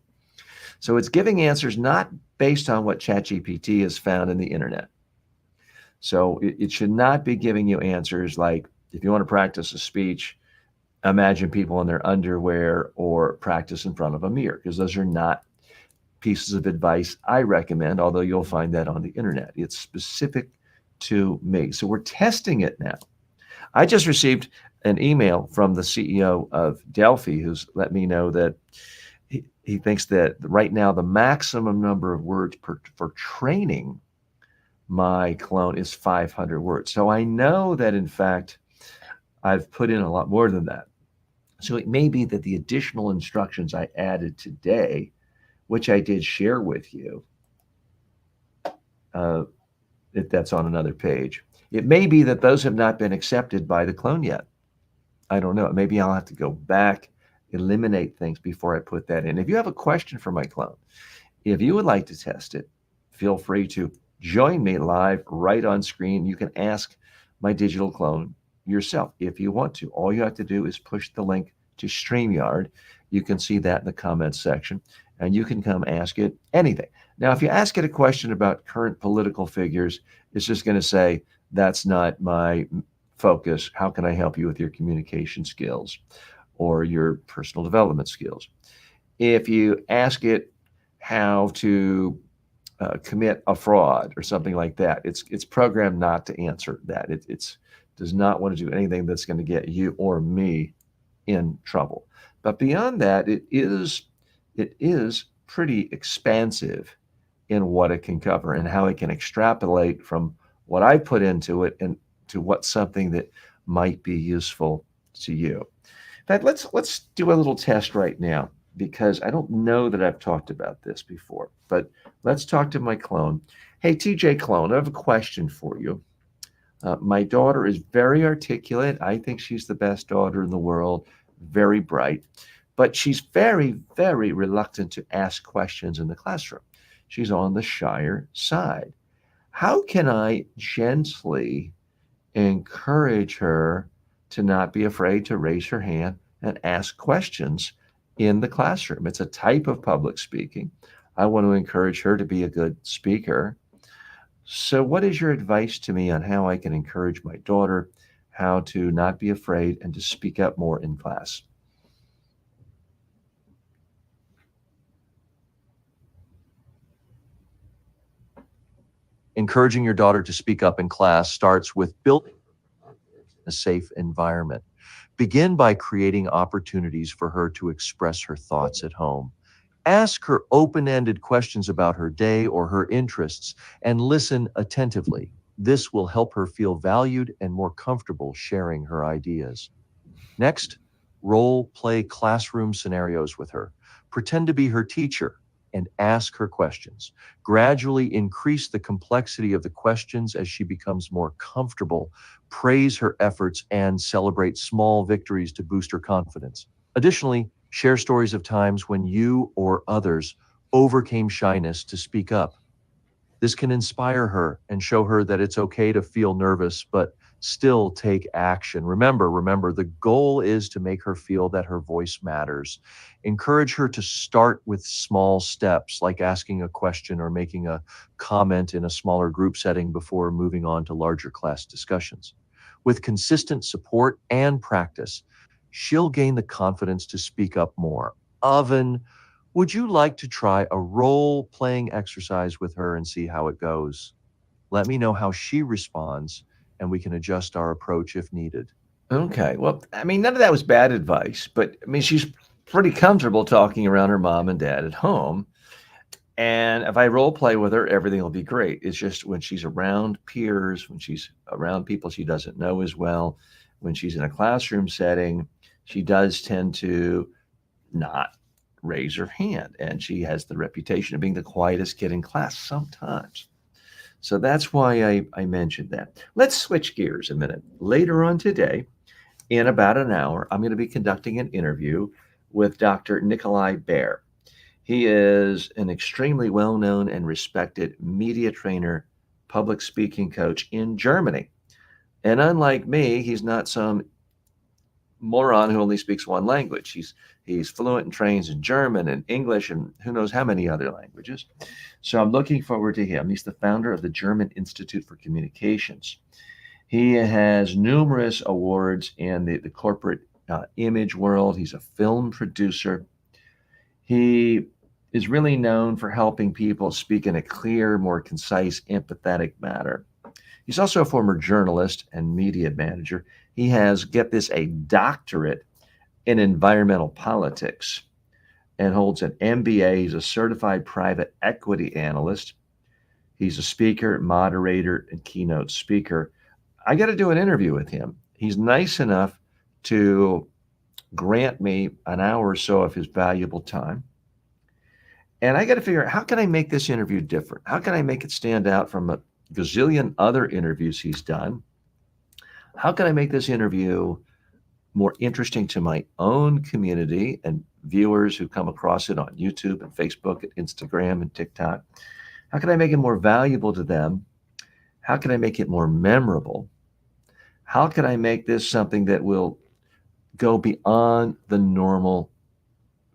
So it's giving answers not based on what ChatGPT has found in the internet. So it should not be giving you answers like, if you want to practice a speech, imagine people in their underwear or practice in front of a mirror, because those are not pieces of advice I recommend, although you'll find that on the internet. It's specific to me. So we're testing it now. I just received an email from the CEO of Delphi, who's let me know that he thinks that right now the maximum number of words for training my clone is 500 words. So I know that in fact I've put in a lot more than that. So it may be that the additional instructions I added today, which I did share with you, uh, if that's on another page, it may be that those have not been accepted by the clone yet. I don't know. Maybe I'll have to go back, eliminate things before I put that in. If you have a question for my clone, if you would like to test it, feel free to join me live right on screen. You can ask my digital clone yourself if you want to. All you have to do is push the link to StreamYard. You can see that in the comments section, and you can come ask it anything. Now, if you ask it a question about current political figures, it's just going to say, that's not my focus. How can I help you with your communication skills or your personal development skills? If you ask it how to commit a fraud or something like that, it's programmed not to answer that. It's does not want to do anything that's going to get you or me in trouble. But beyond that, it is pretty expansive in what it can cover and how it can extrapolate from what I put into it and to what's something that might be useful to you. In fact, let's do a little test right now because I don't know that I've talked about this before, but let's talk to my clone. Hey, TJ clone, I have a question for you. My daughter is very articulate. I think she's the best daughter in the world, very bright, but she's very, very reluctant to ask questions in the classroom. She's on the shyer side. How can I gently encourage her to not be afraid to raise her hand and ask questions in the classroom? It's a type of public speaking. I want to encourage her to be a good speaker. So, what is your advice to me on how I can encourage my daughter how to not be afraid and to speak up more in class? Encouraging your daughter to speak up in class starts with building a safe environment. Begin by creating opportunities for her to express her thoughts at home. Ask her open ended questions about her day or her interests and listen attentively. This will help her feel valued and more comfortable sharing her ideas. Next, role play classroom scenarios with her. Pretend to be her teacher and ask her questions. Gradually increase the complexity of the questions as she becomes more comfortable. Praise her efforts and celebrate small victories to boost her confidence. Additionally, share stories of times when you or others overcame shyness to speak up. This can inspire her and show her that it's okay to feel nervous, but still take action. Remember, the goal is to make her feel that her voice matters. Encourage her to start with small steps, like asking a question or making a comment in a smaller group setting before moving on to larger class discussions. With consistent support and practice, she'll gain the confidence to speak up more. Oven, would you like to try a role playing exercise with her and see how it goes? Let me know how she responds, and we can adjust our approach if needed. Okay. Well, I mean, none of that was bad advice, but I mean, she's pretty comfortable talking around her mom and dad at home. And if I role play with her, everything will be great. It's just when she's around peers, when she's around people she doesn't know as well, when she's in a classroom setting, she does tend to not raise her hand. And she has the reputation of being the quietest kid in class sometimes. So that's why I mentioned that. Let's switch gears a minute. Later on today, in about an hour, I'm going to be conducting an interview with Dr. Nikolai Baer. He is an extremely well known and respected media trainer, public speaking coach in Germany. And unlike me, he's not some moron who only speaks one language. He's fluent and trains in German and English and who knows how many other languages. So I'm looking forward to him. He's the founder of the German Institute for Communications. He has numerous awards in the corporate image world. He's a film producer. He is really known for helping people speak in a clear, more concise, empathetic manner. He's also a former journalist and media manager. He has, get this, a doctorate in environmental politics. and holds an MBA. He's a certified private equity analyst. He's a speaker, moderator, and keynote speaker. I got to do an interview with him. He's nice enough to grant me an hour or so of his valuable time. And I got to figure out, how can I make this interview different? How can I make it stand out from a gazillion other interviews he's done? How can I make this interview more interesting to my own community and viewers who come across it on YouTube and Facebook and Instagram and TikTok? How can I make it more valuable to them? How can I make it more memorable? How can I make this something that will go beyond the normal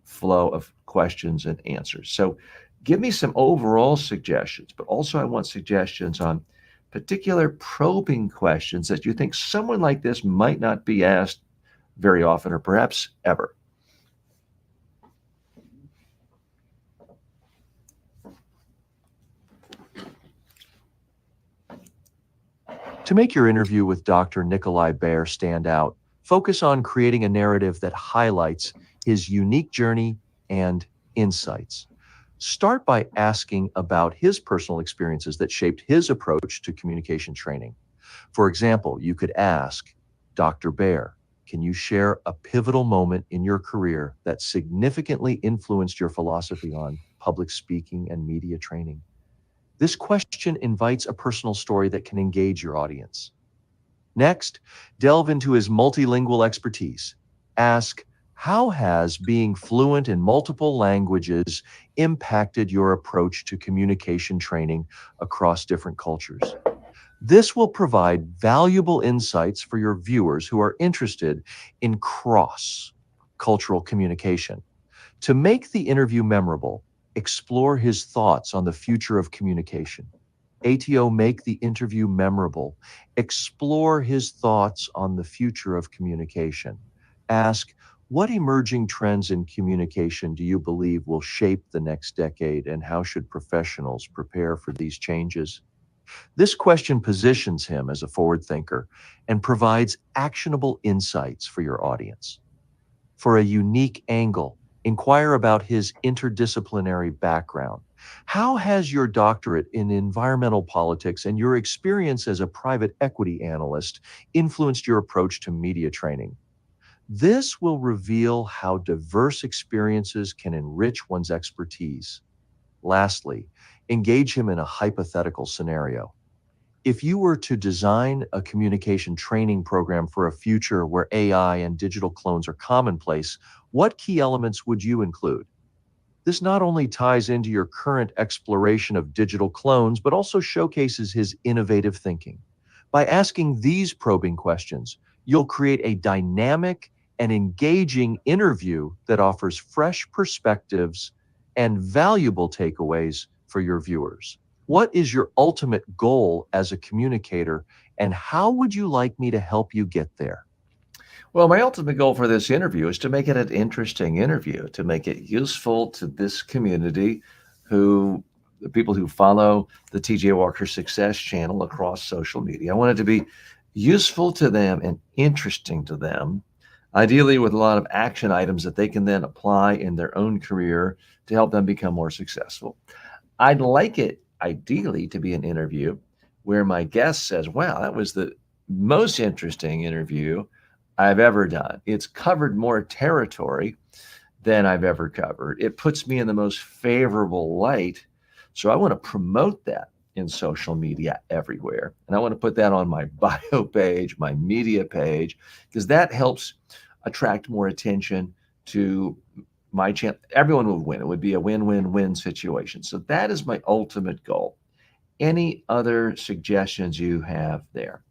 flow of questions and answers? So give me some overall suggestions, but also I want suggestions on particular probing questions that you think someone like this might not be asked very often or perhaps ever. To make your interview with Dr. Nikolai Baer stand out, focus on creating a narrative that highlights his unique journey and insights. Start by asking about his personal experiences that shaped his approach to communication training. For example, you could ask, Dr. Baer, can you share a pivotal moment in your career that significantly influenced your philosophy on public speaking and media training? This question invites a personal story that can engage your audience. Next, delve into his multilingual expertise. Ask, how has being fluent in multiple languages impacted your approach to communication training across different cultures? This will provide valuable insights for your viewers who are interested in cross-cultural communication. To make the interview memorable, explore his thoughts on the future of communication. ATO, make the interview memorable. Explore his thoughts on the future of communication. Ask, what emerging trends in communication do you believe will shape the next decade, and how should professionals prepare for these changes? This question positions him as a forward thinker and provides actionable insights for your audience. For a unique angle, inquire about his interdisciplinary background. How has your doctorate in environmental politics and your experience as a private equity analyst influenced your approach to media training? This will reveal how diverse experiences can enrich one's expertise. Lastly, engage him in a hypothetical scenario. If you were to design a communication training program for a future where AI and digital clones are commonplace, what key elements would you include? This not only ties into your current exploration of digital clones, but also showcases his innovative thinking. By asking these probing questions, you'll create a dynamic and engaging interview that offers fresh perspectives and valuable takeaways for your viewers. What is your ultimate goal as a communicator, and how would you like me to help you get there? Well, my ultimate goal for this interview is to make it an interesting interview, to make it useful to this community, the people who follow the TJ Walker Success channel across social media. I want it to be useful to them and interesting to them, ideally with a lot of action items that they can then apply in their own career to help them become more successful. I'd like it ideally to be an interview where my guest says, wow, that was the most interesting interview I've ever done. It's covered more territory than I've ever covered. It puts me in the most favorable light. So I want to promote that in social media everywhere. And I want to put that on my bio page, my media page, because that helps attract more attention to my channel. Everyone would win. It would be a win-win-win situation. So that is my ultimate goal. Any other suggestions you have there?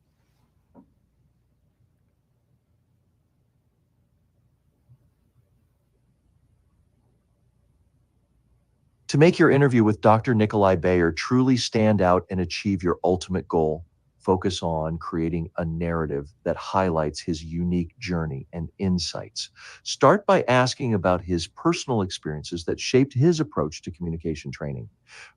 To make your interview with Dr. Nikolai Baer truly stand out and achieve your ultimate goal, focus on creating a narrative that highlights his unique journey and insights. Start by asking about his personal experiences that shaped his approach to communication training.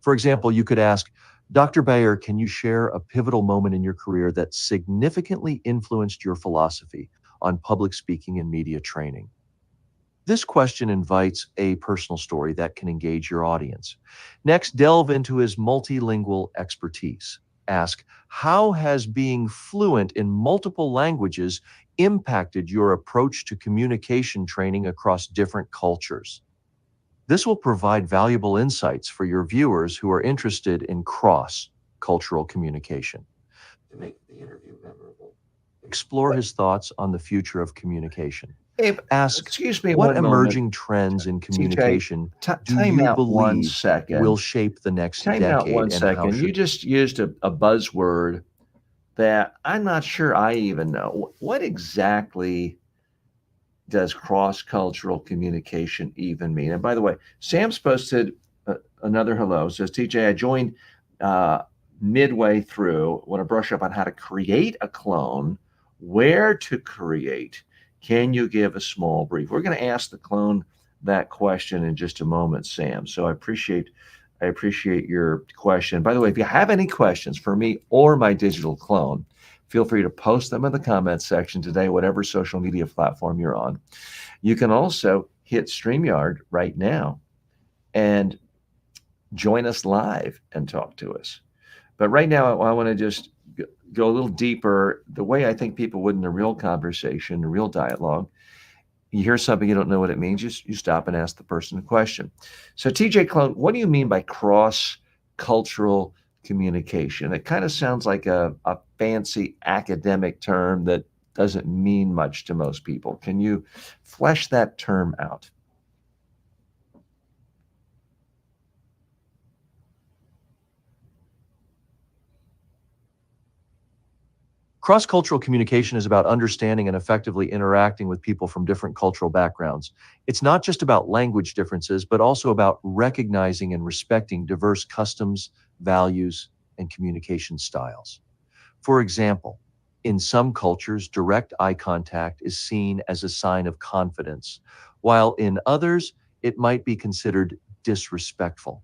For example, you could ask, Dr. Baer, can you share a pivotal moment in your career that significantly influenced your philosophy on public speaking and media training? This question invites a personal story that can engage your audience. Next, delve into his multilingual expertise. Ask, how has being fluent in multiple languages impacted your approach to communication training across different cultures? This will provide valuable insights for your viewers who are interested in cross-cultural communication. To make the interview memorable, explore his thoughts on the future of communication. Hey, Ask, excuse me what one moment, emerging trends in TJ. communication do Time you out one believe will second. shape the next Time out decade, one and how second. You should just used a buzzword that I'm not sure I even know. What exactly does cross-cultural communication even mean? And by the way, Sam's posted another hello. Says, TJ, I joined uh, midway through. Want to brush up on how to create a clone, where to create. Can you give a small brief? We're going to ask the clone that question in just a moment, Sam. So I appreciate your question. By the way, if you have any questions for me or my digital clone, feel free to post them in the comments section today, whatever social media platform you're on. You can also hit StreamYard right now and join us live and talk to us. But right now, I want to just go a little deeper. The way I think people would in a real conversation, a real dialogue, you hear something, you don't know what it means, you stop and ask the person a question. So, TJ Clone, what do you mean by cross cultural communication? It kind of sounds like a fancy academic term that doesn't mean much to most people. Can you flesh that term out? Cross-cultural communication is about understanding and effectively interacting with people from different cultural backgrounds. It's not just about language differences, but also about recognizing and respecting diverse customs, values, and communication styles. For example, in some cultures, direct eye contact is seen as a sign of confidence, while in others, it might be considered disrespectful.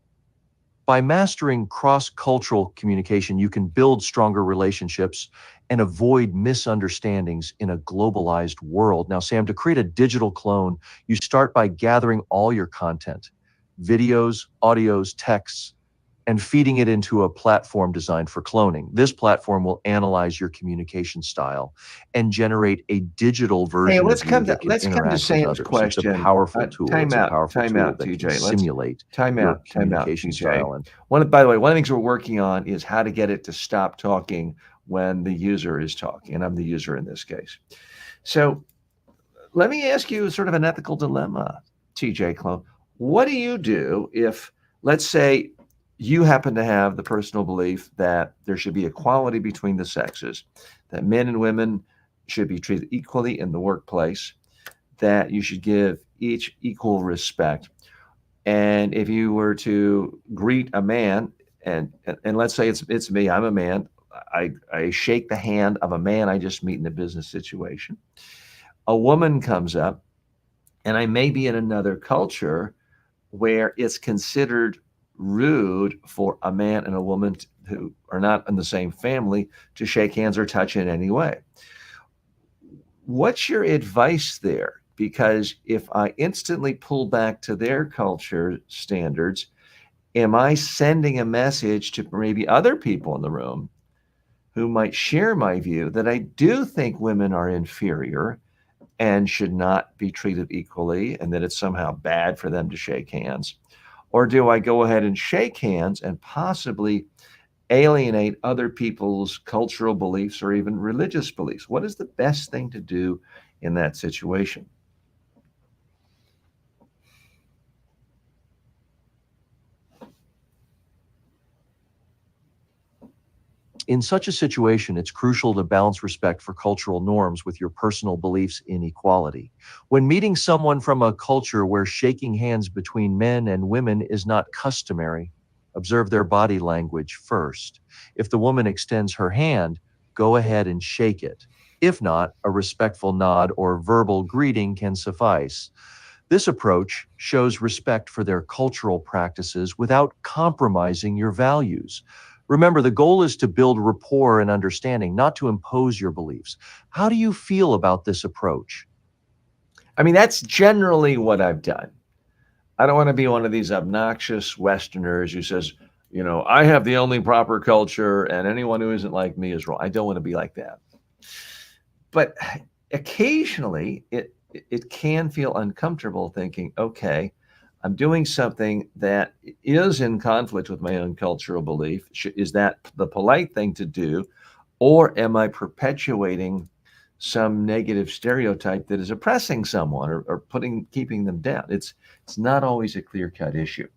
By mastering cross-cultural communication, you can build stronger relationships and avoid misunderstandings in a globalized world. Now, Sam, to create a digital clone, you start by gathering all your content, videos, audios, texts, and feeding it into a platform designed for cloning. This platform will analyze your communication style and generate a digital Hey, version let's of you come to that can let's come to interact with Sam's others. It's a question. powerful tool. It's a powerful Time tool out, that can TJ. Let's simulate your time out, communication TJ. style. And By the way, one of the things we're working on is how to get it to stop talking when the user is talking, and I'm the user in this case. So let me ask you sort of an ethical dilemma, TJ Clone. What do you do if, let's say, you happen to have the personal belief that there should be equality between the sexes, that men and women should be treated equally in the workplace, that you should give each equal respect. And if you were to greet a man, and let's say it's me, I'm a man, I shake the hand of a man I just meet in a business situation. A woman comes up, and I may be in another culture where it's considered rude for a man and a woman who are not in the same family to shake hands or touch in any way. What's your advice there? Because if I instantly pull back to their culture standards, am I sending a message to maybe other people in the room who might share my view that I do think women are inferior and should not be treated equally and that it's somehow bad for them to shake hands? Or do I go ahead and shake hands and possibly alienate other people's cultural beliefs or even religious beliefs? What is the best thing to do in that situation? in such a situation, it's crucial to balance respect for cultural norms with your personal beliefs in equality. When meeting someone from a culture where shaking hands between men and women is not customary, observe their body language first. If the woman extends her hand, go ahead and shake it. If not, a respectful nod or verbal greeting can suffice. This approach shows respect for their cultural practices without compromising your values. Remember, the goal is to build rapport and understanding, not to impose your beliefs. How do you feel about this approach? I mean, that's generally what I've done. I don't want to be one of these obnoxious Westerners who says, I have the only proper culture and anyone who isn't like me is wrong. I don't want to be like that. But occasionally it can feel uncomfortable thinking, okay, I'm doing something that is in conflict with my own cultural belief. Is that the polite thing to do? Or am I perpetuating some negative stereotype that is oppressing someone or keeping them down? It's not always a clear-cut issue.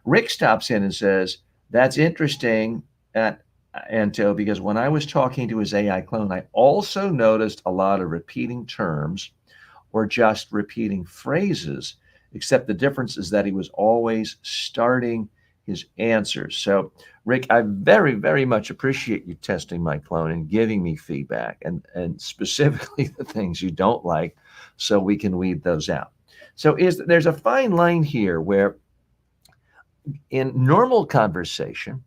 Rick stops in and says, that's interesting at Anto, because when I was talking to his AI clone, I also noticed a lot of repeating terms or just repeating phrases, except the difference is that he was always starting his answers. So, Rick, I very, very much appreciate you testing my clone and giving me feedback and specifically the things you don't like so we can weed those out. So there's a fine line here where in normal conversation,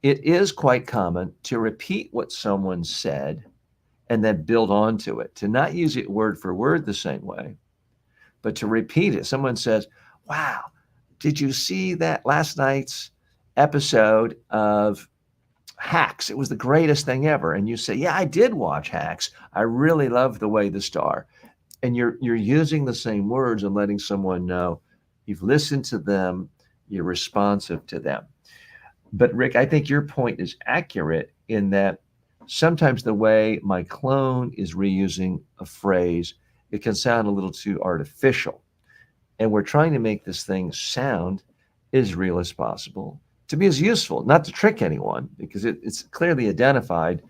it is quite common to repeat what someone said and then build onto it, to not use it word for word the same way, but to repeat it. Someone says, wow, did you see that last night's episode of Hacks? It was the greatest thing ever. And you say, yeah, I did watch Hacks. I really love the way the star. And you're using the same words and letting someone know you've listened to them, you're responsive to them. But Rick, I think your point is accurate in that sometimes the way my clone is reusing a phrase, it can sound a little too artificial. And we're trying to make this thing sound as real as possible, to be as useful, not to trick anyone, because it's clearly identified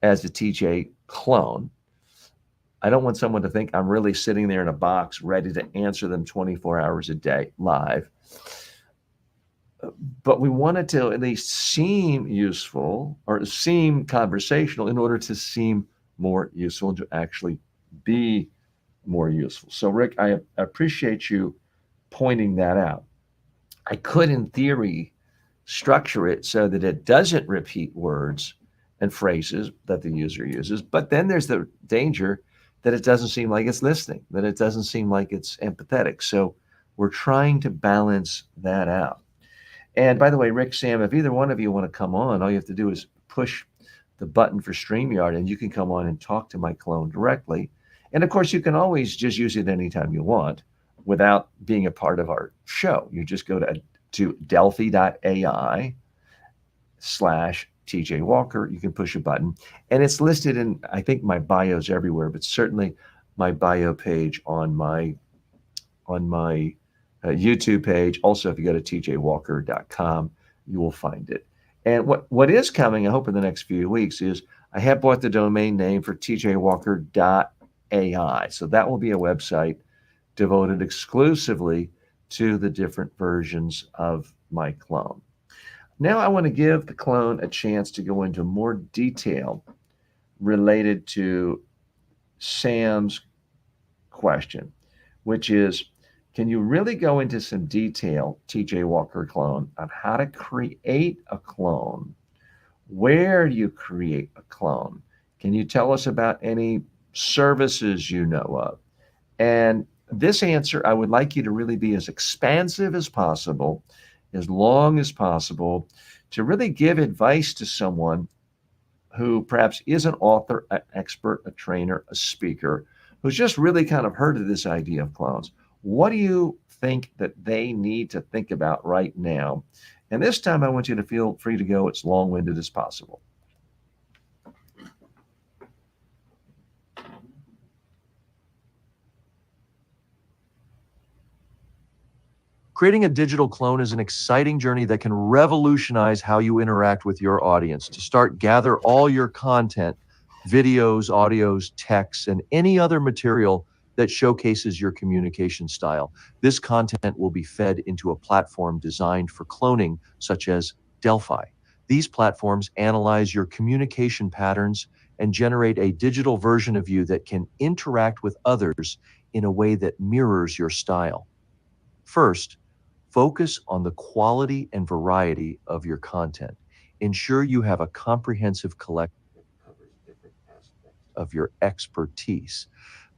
as a TJ clone. I don't want someone to think I'm really sitting there in a box ready to answer them 24 hours a day live. But we want it to at least seem useful or seem conversational in order to seem more useful and to actually be more useful. So, Rick, I appreciate you pointing that out. I could, in theory, structure it so that it doesn't repeat words and phrases that the user uses, but then there's the danger that it doesn't seem like it's listening, that it doesn't seem like it's empathetic. So we're trying to balance that out. And by the way, Rick, Sam, if either one of you want to come on, all you have to do is push the button for StreamYard and you can come on and talk to my clone directly. And of course, you can always just use it anytime you want without being a part of our show. You just go to delphi.ai slash TJ Walker. You can push a button and it's listed in, I think, my bios everywhere, but certainly my bio page on my YouTube page. Also, if you go to tjwalker.com, you will find it. And what is coming, I hope in the next few weeks, is I have bought the domain name for tjwalker.ai. So that will be a website devoted exclusively to the different versions of my clone. Now I want to give the clone a chance to go into more detail related to Sam's question, which is, can you really go into some detail, TJ Walker clone, on how to create a clone? Where do you create a clone? Can you tell us about any services you know of? And this answer, I would like you to really be as expansive as possible, as long as possible, to really give advice to someone who perhaps is an author, an expert, a trainer, a speaker, who's just really kind of heard of this idea of clones. What do you think that they need to think about right now? And this time I want you to feel free to go as long-winded as possible. Creating a digital clone is an exciting journey that can revolutionize how you interact with your audience. To start, gather all your content, videos, audios, texts, and any other material that showcases your communication style. This content will be fed into a platform designed for cloning, such as Delphi. These platforms analyze your communication patterns and generate a digital version of you that can interact with others in a way that mirrors your style. First, focus on the quality and variety of your content. Ensure you have a comprehensive collection that covers different aspects of your expertise.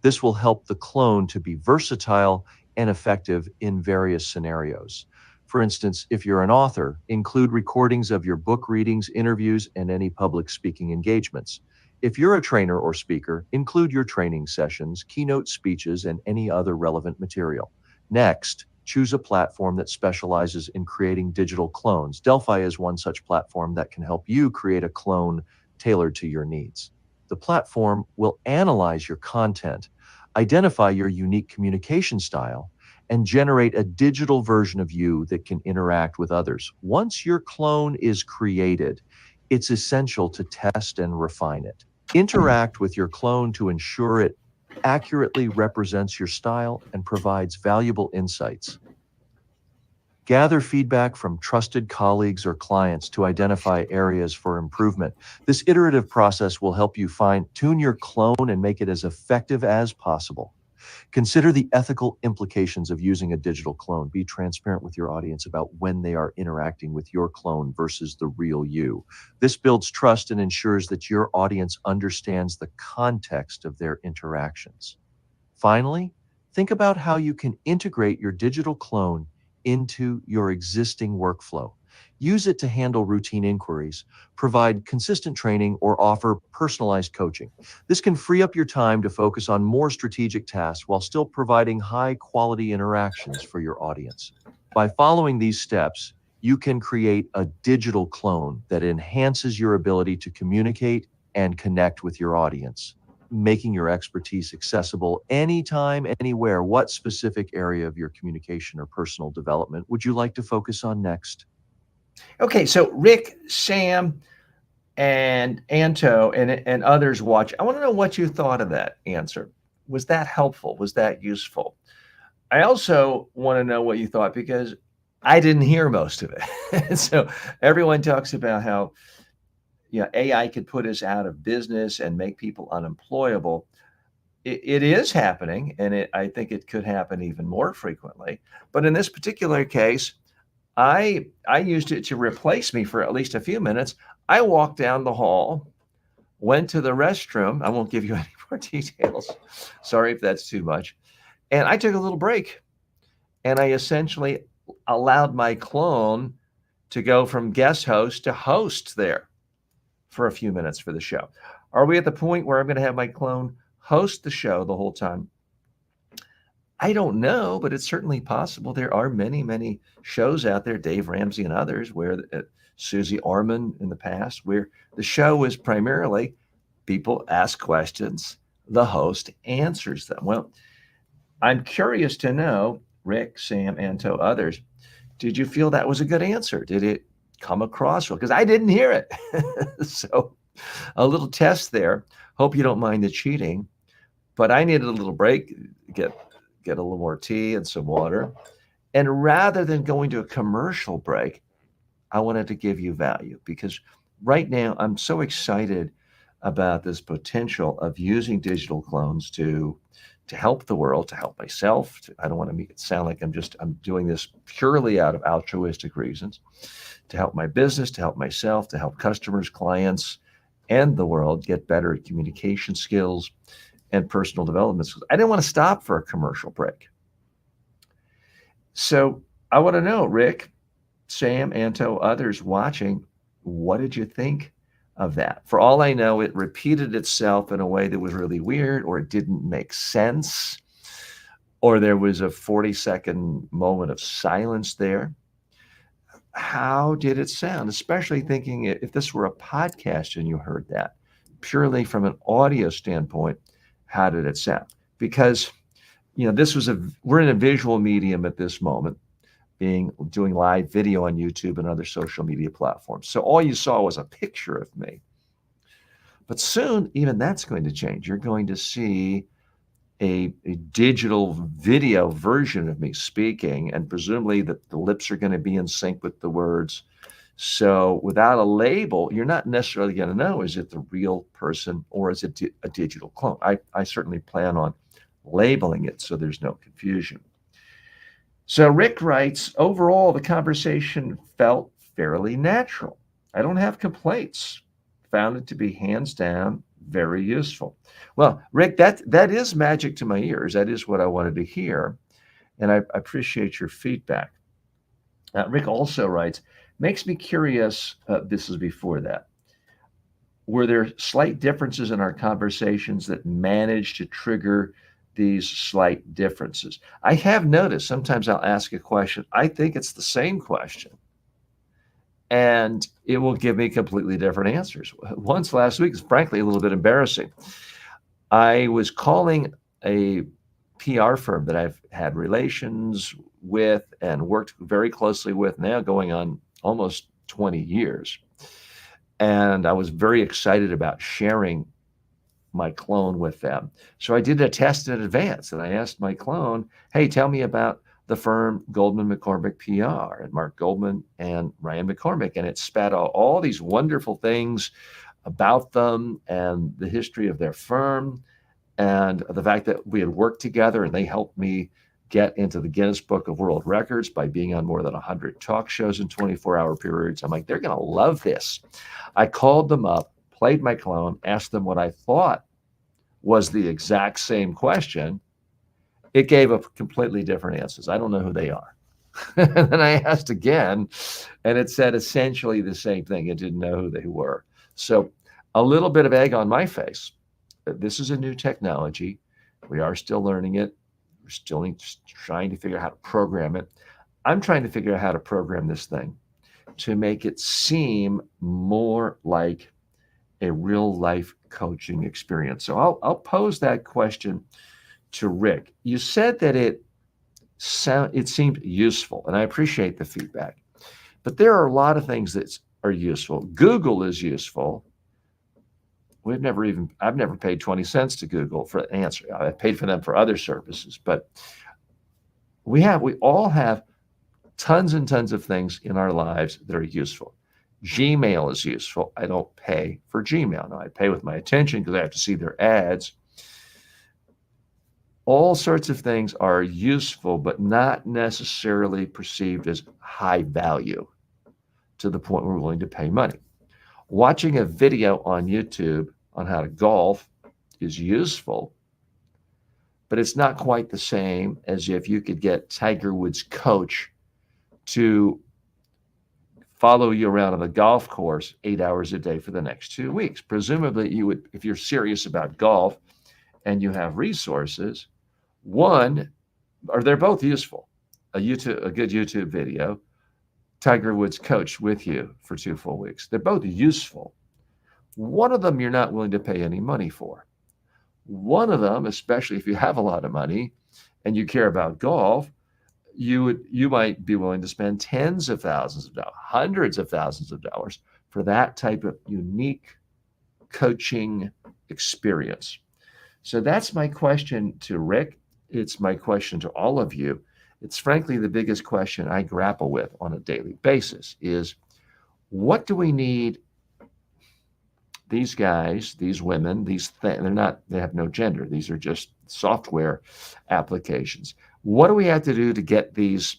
This will help the clone to be versatile and effective in various scenarios. For instance, if you're an author, include recordings of your book readings, interviews, and any public speaking engagements. If you're a trainer or speaker, include your training sessions, keynote speeches, and any other relevant material. Next, choose a platform that specializes in creating digital clones. Delphi is one such platform that can help you create a clone tailored to your needs. The platform will analyze your content, identify your unique communication style, and generate a digital version of you that can interact with others. Once your clone is created, it's essential to test and refine it. Interact with your clone to ensure it accurately represents your style and provides valuable insights. Gather feedback from trusted colleagues or clients to identify areas for improvement. This iterative process will help you fine-tune your clone and make it as effective as possible. Consider the ethical implications of using a digital clone. Be transparent with your audience about when they are interacting with your clone versus the real you. This builds trust and ensures that your audience understands the context of their interactions. Finally, think about how you can integrate your digital clone into your existing workflow. Use it to handle routine inquiries, provide consistent training, or offer personalized coaching. This can free up your time to focus on more strategic tasks while still providing high-quality interactions for your audience. By following these steps, you can create a digital clone that enhances your ability to communicate and connect with your audience, making your expertise accessible anytime, anywhere. What specific area of your communication or personal development would you like to focus on next? Okay, so Rick, Sam, and Anto and others watch. I want to know what you thought of that answer. Was that helpful? Was that useful? I also want to know what you thought because I didn't hear most of it. So everyone talks about how AI could put us out of business and make people unemployable. It is happening, and I think it could happen even more frequently. But in this particular case, I used it to replace me for at least a few minutes. I walked down the hall, went to the restroom. I won't give you any more details. Sorry if that's too much. And I took a little break, and I essentially allowed my clone to go from guest host to host there for a few minutes for the show. Are we at the point where I'm going to have my clone host the show the whole time? I don't know, but it's certainly possible. There are many, many shows out there, Dave Ramsey and others, where Susie Orman in the past, where the show is primarily people ask questions, the host answers them. Well, I'm curious to know, Rick, Sam, Anto, others, did you feel that was a good answer? Did it come across well? Because I didn't hear it. So a little test there. Hope you don't mind the cheating, but I needed a little break, get a little more tea and some water. And rather than going to a commercial break, I wanted to give you value because right now I'm so excited about this potential of using digital clones to help the world, to help myself. I don't want to make it sound like I'm doing this purely out of altruistic reasons, to help my business, to help myself, to help customers, clients, and the world get better at communication skills and personal development skills. I didn't want to stop for a commercial break. So I want to know, Rick, Sam, Anto, others watching, what did you think of that? For all I know, it repeated itself in a way that was really weird, or it didn't make sense, or there was a 40-second moment of silence there. How did it sound? Especially thinking if this were a podcast and you heard that, purely from an audio standpoint, how did it sound? Because we're in a visual medium at this moment, doing live video on YouTube and other social media platforms. So all you saw was a picture of me. But soon, even that's going to change. You're going to see a digital video version of me speaking, and presumably that the lips are going to be in sync with the words. So without a label, you're not necessarily going to know, is it the real person or is it a digital clone? I certainly plan on labeling it so there's no confusion. So Rick writes, overall, the conversation felt fairly natural. I don't have complaints. Found it to be hands down very useful. Well, Rick, that is magic to my ears. That is what I wanted to hear, and I appreciate your feedback. Rick also writes, makes me curious. This is before that. Were there slight differences in our conversations that managed to trigger these slight differences? I have noticed sometimes I'll ask a question. I think it's the same question, and it will give me completely different answers. Once last week, it's frankly a little bit embarrassing. I was calling a PR firm that I've had relations with and worked very closely with now going on almost 20 years. And I was very excited about sharing my clone with them. So I did a test in advance and I asked my clone, hey, tell me about the firm Goldman McCormick PR and Mark Goldman and Ryan McCormick. And it spat out all these wonderful things about them and the history of their firm and the fact that we had worked together and they helped me get into the Guinness Book of World Records by being on more than 100 talk shows in 24-hour periods. I'm like, they're going to love this. I called them up, played my clone, asked them what I thought was the exact same question. It gave a completely different answers. I don't know who they are. And then I asked again, and it said essentially the same thing. It didn't know who they were. So a little bit of egg on my face. This is a new technology. We are still learning it. We're still trying to figure out how to program it. I'm trying to figure out how to program this thing to make it seem more like a real life coaching experience. So I'll pose that question to Rick. You said that it seemed useful, and I appreciate the feedback. But there are a lot of things that are useful. Google is useful. I've never paid 20 cents to Google for an answer. I've paid for them for other services, but we all have tons and tons of things in our lives that are useful. Gmail is useful. I don't pay for Gmail. Now I pay with my attention because I have to see their ads. All sorts of things are useful, but not necessarily perceived as high value to the point where we're willing to pay money. Watching a video on YouTube on how to golf is useful, but it's not quite the same as if you could get Tiger Woods' coach to follow you around on the golf course 8 hours a day for the next 2 weeks. Presumably you would, if you're serious about golf and you have resources, they're both useful. A good YouTube video, Tiger Woods coach with you for 2 full weeks. They're both useful. One of them you're not willing to pay any money for. One of them, especially if you have a lot of money and you care about golf, you might be willing to spend tens of thousands of dollars, hundreds of thousands of dollars for that type of unique coaching experience. So that's my question to Rick. It's my question to all of you. It's frankly the biggest question I grapple with on a daily basis is, what do we need these guys, these women, they have no gender. These are just software applications. What do we have to do to get these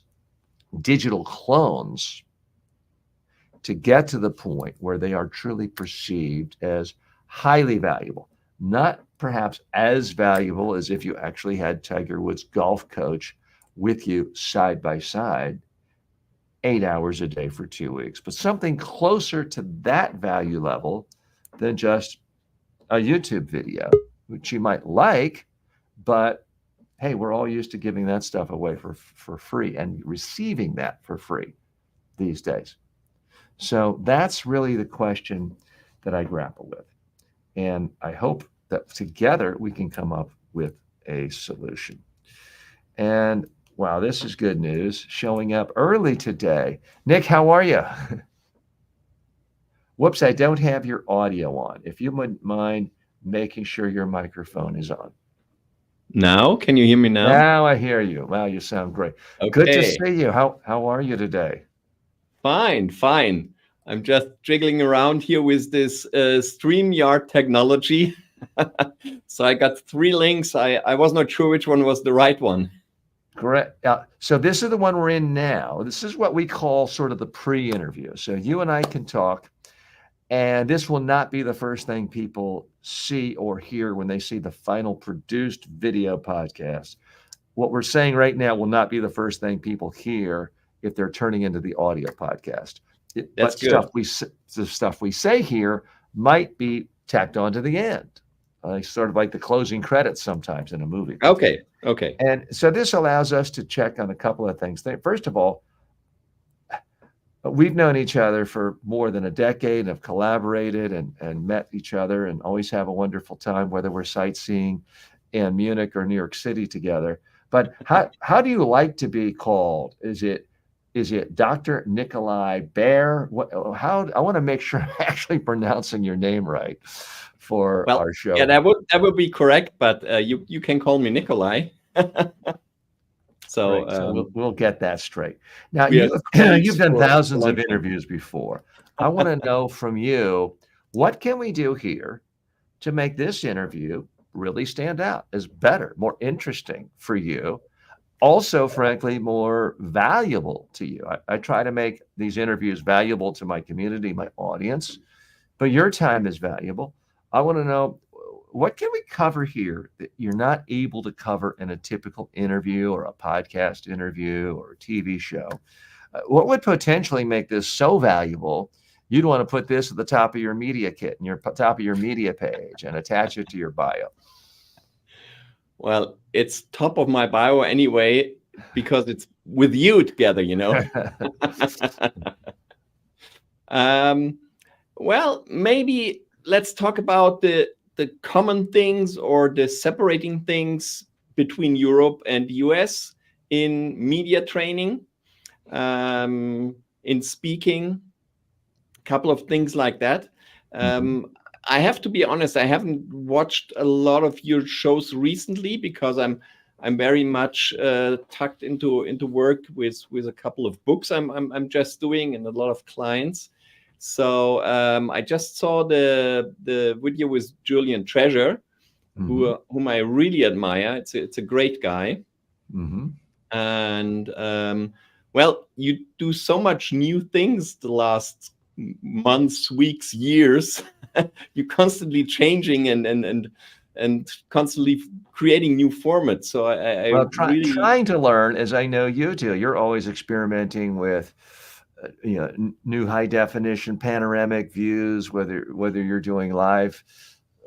digital clones to get to the point where they are truly perceived as highly valuable, not perhaps as valuable as if you actually had Tiger Woods' golf coach with you side by side 8 hours a day for 2 weeks, but something closer to that value level than just a YouTube video, which you might like, but hey, we're all used to giving that stuff away for free and receiving that for free these days. So that's really the question that I grapple with. And I hope that together we can come up with a solution. And wow, this is good news, showing up early today. Nick, how are you? Whoops, I don't have your audio on. If you wouldn't mind making sure your microphone is on. Now, can you hear me now? Now I hear you. Wow, you sound great. Okay. Good to see you. How are you today? Fine. I'm just jiggling around here with this StreamYard technology. So I got 3 links. I was not sure which one was the right one. Correct. So this is the one we're in now. This is what we call sort of the pre-interview. So you and I can talk. And this will not be the first thing people see or hear when they see the final produced video podcast. What we're saying right now will not be the first thing people hear if they're turning into the audio podcast. That's But good. the stuff we say here might be tacked on to the end, sort of like the closing credits sometimes in a movie. Okay. Okay. And so this allows us to check on a couple of things. First of all, we've known each other for more than a decade and have collaborated and met each other and always have a wonderful time, whether we're sightseeing in Munich or New York City together. But how do you like to be called? Is it Dr. Nikolai Baer? I want to make sure I'm actually pronouncing your name right for Well, our show. yeah, that would be correct, but you can call me Nikolai. So, Great. So we'll get that straight. Now, we are you've done for a thousands long of time. interviews before. I want to know from you, what can we do here to make this interview really stand out as better, more interesting for you? Also, frankly, more valuable to you. I try to make these interviews valuable to my community, my audience, but your time is valuable. I want to know, what can we cover here that you're not able to cover in a typical interview or a podcast interview or a TV show? What would potentially make this so valuable? You'd want to put this at the top of your media kit and your top of your media page and attach it to your bio. Well, it's top of my bio anyway, because it's with you together, Well, maybe let's talk about the common things or the separating things between Europe and US in media training, in speaking, a couple of things like that. I have to be honest, I haven't watched a lot of your shows recently because I'm very much tucked into work with a couple of books I'm just doing and a lot of clients. So I just saw the video with Julian Treasure, whom I really admire. It's a great guy. And well, you do so much new things the last months, weeks, years. You're constantly changing and constantly creating new formats. So I Well, really trying to learn, as I know you do. You're always experimenting with new high definition panoramic views, whether you're doing live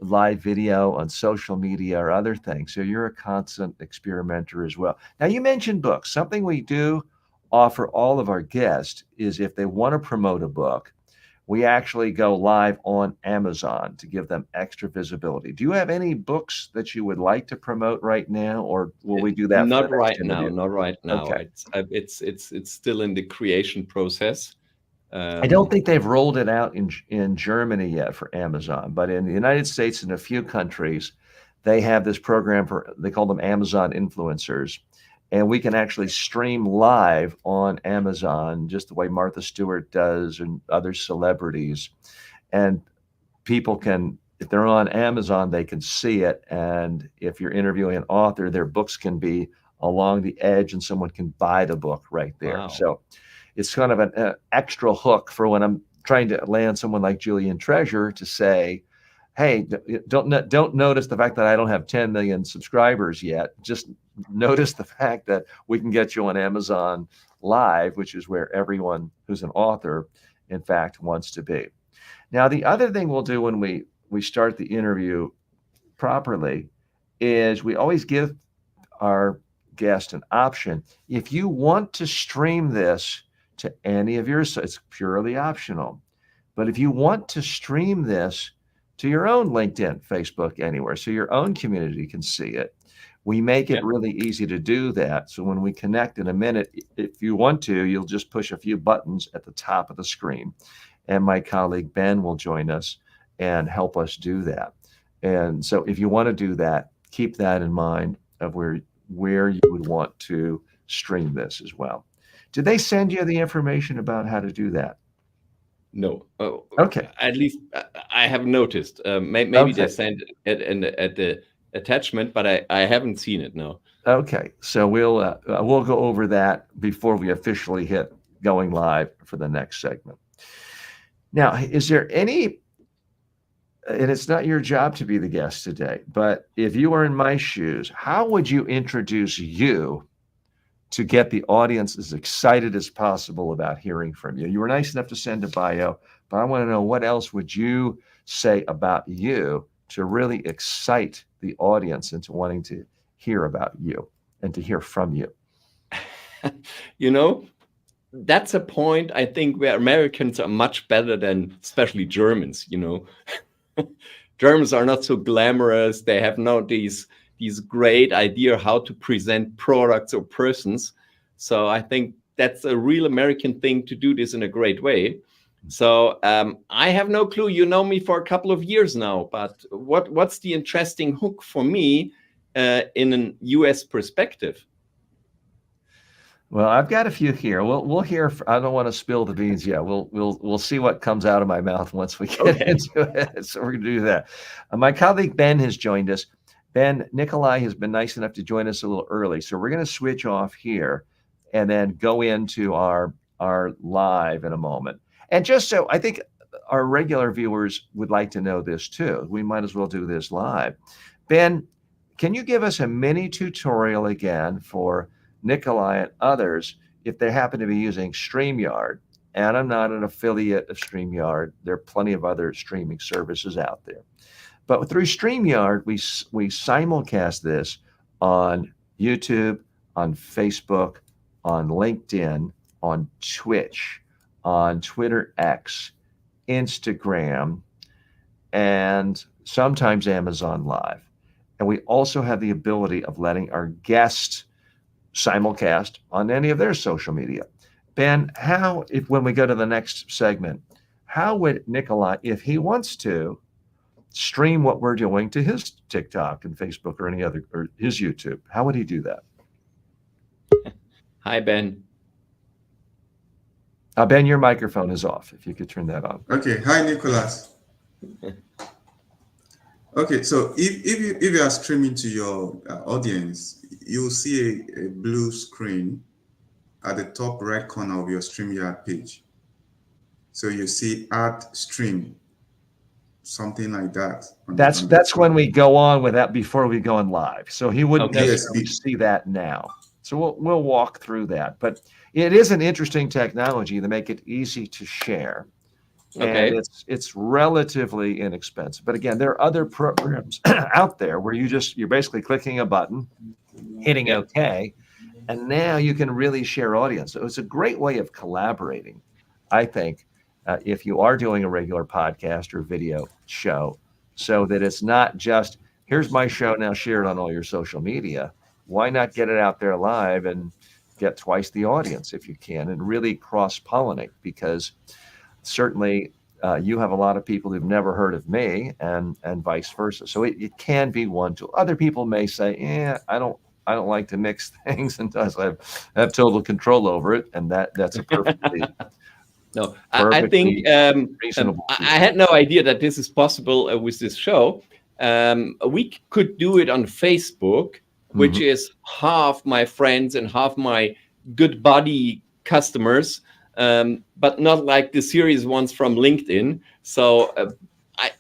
video on social media or other things. So you're a constant experimenter as well. Now, you mentioned books. Something we do offer all of our guests is, if they want to promote a book, we actually go live on Amazon to give them extra visibility. Do you have any books that you would like to promote right now, or will we do that? Not right now. Not right now. Okay. It's still in the creation process. I don't think they've rolled it out in Germany yet for Amazon, but in the United States and a few countries, they have this program they call them Amazon influencers. And we can actually stream live on Amazon, just the way Martha Stewart does and other celebrities. And people can, if they're on Amazon, they can see it. And if you're interviewing an author, their books can be along the edge and someone can buy the book right there. Wow. So it's kind of an extra hook for when I'm trying to land someone like Julian Treasure to say, hey, don't notice the fact that I don't have 10 million subscribers yet. Just notice the fact that we can get you on Amazon Live, which is where everyone who's an author, in fact, wants to be. Now, the other thing we'll do when we start the interview properly is we always give our guest an option. If you want to stream this to any of your sites, it's purely optional. But if you want to stream this to your own LinkedIn, Facebook, anywhere, so your own community can see it, we make it really easy to do that. So when we connect in a minute, if you want to, you'll just push a few buttons at the top of the screen. And my colleague Ben will join us and help us do that. And so if you want to do that, keep that in mind of where you would want to stream this as well. Did they send you the information about how to do that? No. Oh, okay. At least I have noticed. Maybe they sent it at the attachment, but I haven't seen it. No. Okay. So we'll go over that before we officially hit going live for the next segment. Now, is there any, and it's not your job to be the guest today, but if you were in my shoes, how would you introduce you to get the audience as excited as possible about hearing from you? You were nice enough to send a bio, but I want to know what else would you say about you to really excite the audience into wanting to hear about you and to hear from you? You know, that's a point I think where Americans are much better than especially Germans, you know. Germans are not so glamorous. They have not these great idea how to present products or persons. So I think that's a real American thing to do this in a great way. So I have no clue. You know me for a couple of years now, but what's the interesting hook for me in an US perspective? Well, I've got a few here. We'll hear. I don't want to spill the beans yet. We'll see what comes out of my mouth once we get into it. So we're going to do that. My colleague Ben has joined us. Ben, Nikolai has been nice enough to join us a little early, so we're going to switch off here and then go into our live in a moment. And just so I think our regular viewers would like to know this too, we might as well do this live. Ben, can you give us a mini tutorial again for Nikolai and others if they happen to be using StreamYard? And I'm not an affiliate of StreamYard. There are plenty of other streaming services out there. But through StreamYard, we simulcast this on YouTube, on Facebook, on LinkedIn, on Twitch, on Twitter X, Instagram, and sometimes Amazon Live. And we also have the ability of letting our guests simulcast on any of their social media. Ben, when we go to the next segment, how would Nikolai, if he wants to, stream what we're doing to his TikTok and Facebook or any other, or his YouTube? How would he do that? Hi, Ben. Ben, your microphone is off. If you could turn that on. Okay. Hi, Nicholas. Okay, so if you are streaming to your audience, you'll see a blue screen at the top right corner of your StreamYard page. So you see add stream, something like that. That's when we go on with that before we go on live. So he wouldn't Okay. necessarily see that now. So we'll walk through that. But it is an interesting technology to make it easy to share. Okay. And it's relatively inexpensive. But again, there are other programs out there where you're basically clicking a button, hitting OK, and now you can really share audience. So it's a great way of collaborating, I think, if you are doing a regular podcast or video show, so that it's not just, here's my show, now share it on all your social media. Why not get it out there live and get twice the audience if you can, and really cross-pollinate? Because certainly you have a lot of people who've never heard of me, and vice versa. So it can be one tool. Other people may say, I don't like to mix things, and thus I have total control over it, and that's a perfectly no. I think reasonable. I had no idea that this is possible with this show. We could do it on Facebook, which is half my friends and half my good buddy customers. But not like the serious ones from LinkedIn. So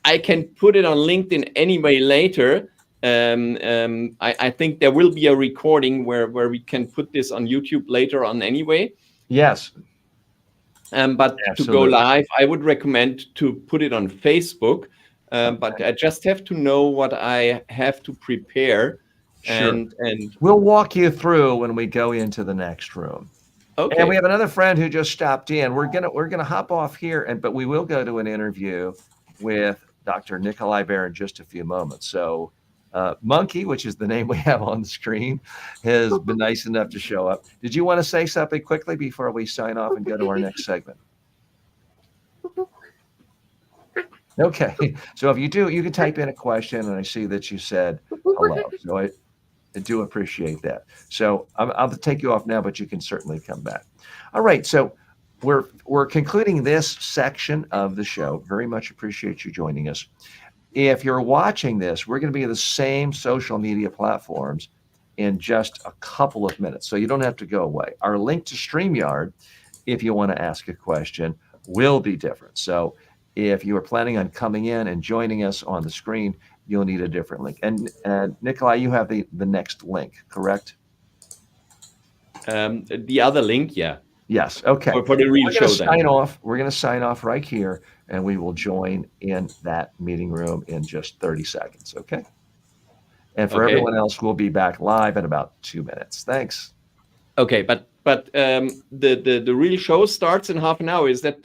I can put it on LinkedIn anyway later. I think there will be a recording where we can put this on YouTube later on anyway. Yes. But Absolutely. to go live, I would recommend to put it on Facebook. But I just have to know what I have to prepare. Sure. And we'll walk you through when we go into the next room. Okay. And we have another friend who just stopped in. We're gonna hop off here, but we will go to an interview with Dr. Nikolai Baer in just a few moments. So Monkey, which is the name we have on the screen, has been nice enough to show up. Did you want to say something quickly before we sign off and go to our next segment? Okay. So if you do, you can type in a question, and I see that you said hello. So I do appreciate that. So I'll take you off now, but you can certainly come back. All right. So we're concluding this section of the show. Very much appreciate you joining us. If you're watching this, we're going to be in the same social media platforms in just a couple of minutes. So you don't have to go away. Our link to StreamYard, if you want to ask a question, will be different. So If you are planning on coming in and joining us on the screen, you'll need a different link. And Nikolai, you have the next link, correct? The other link, yeah. Yes. Okay. For the real We're going show to then. sign off. We're going to sign off right here, and we will join in that meeting room in just 30 seconds. Okay. And for Okay. everyone else, we'll be back live in about 2 minutes. Thanks. Okay, but the real show starts in half an hour. Is that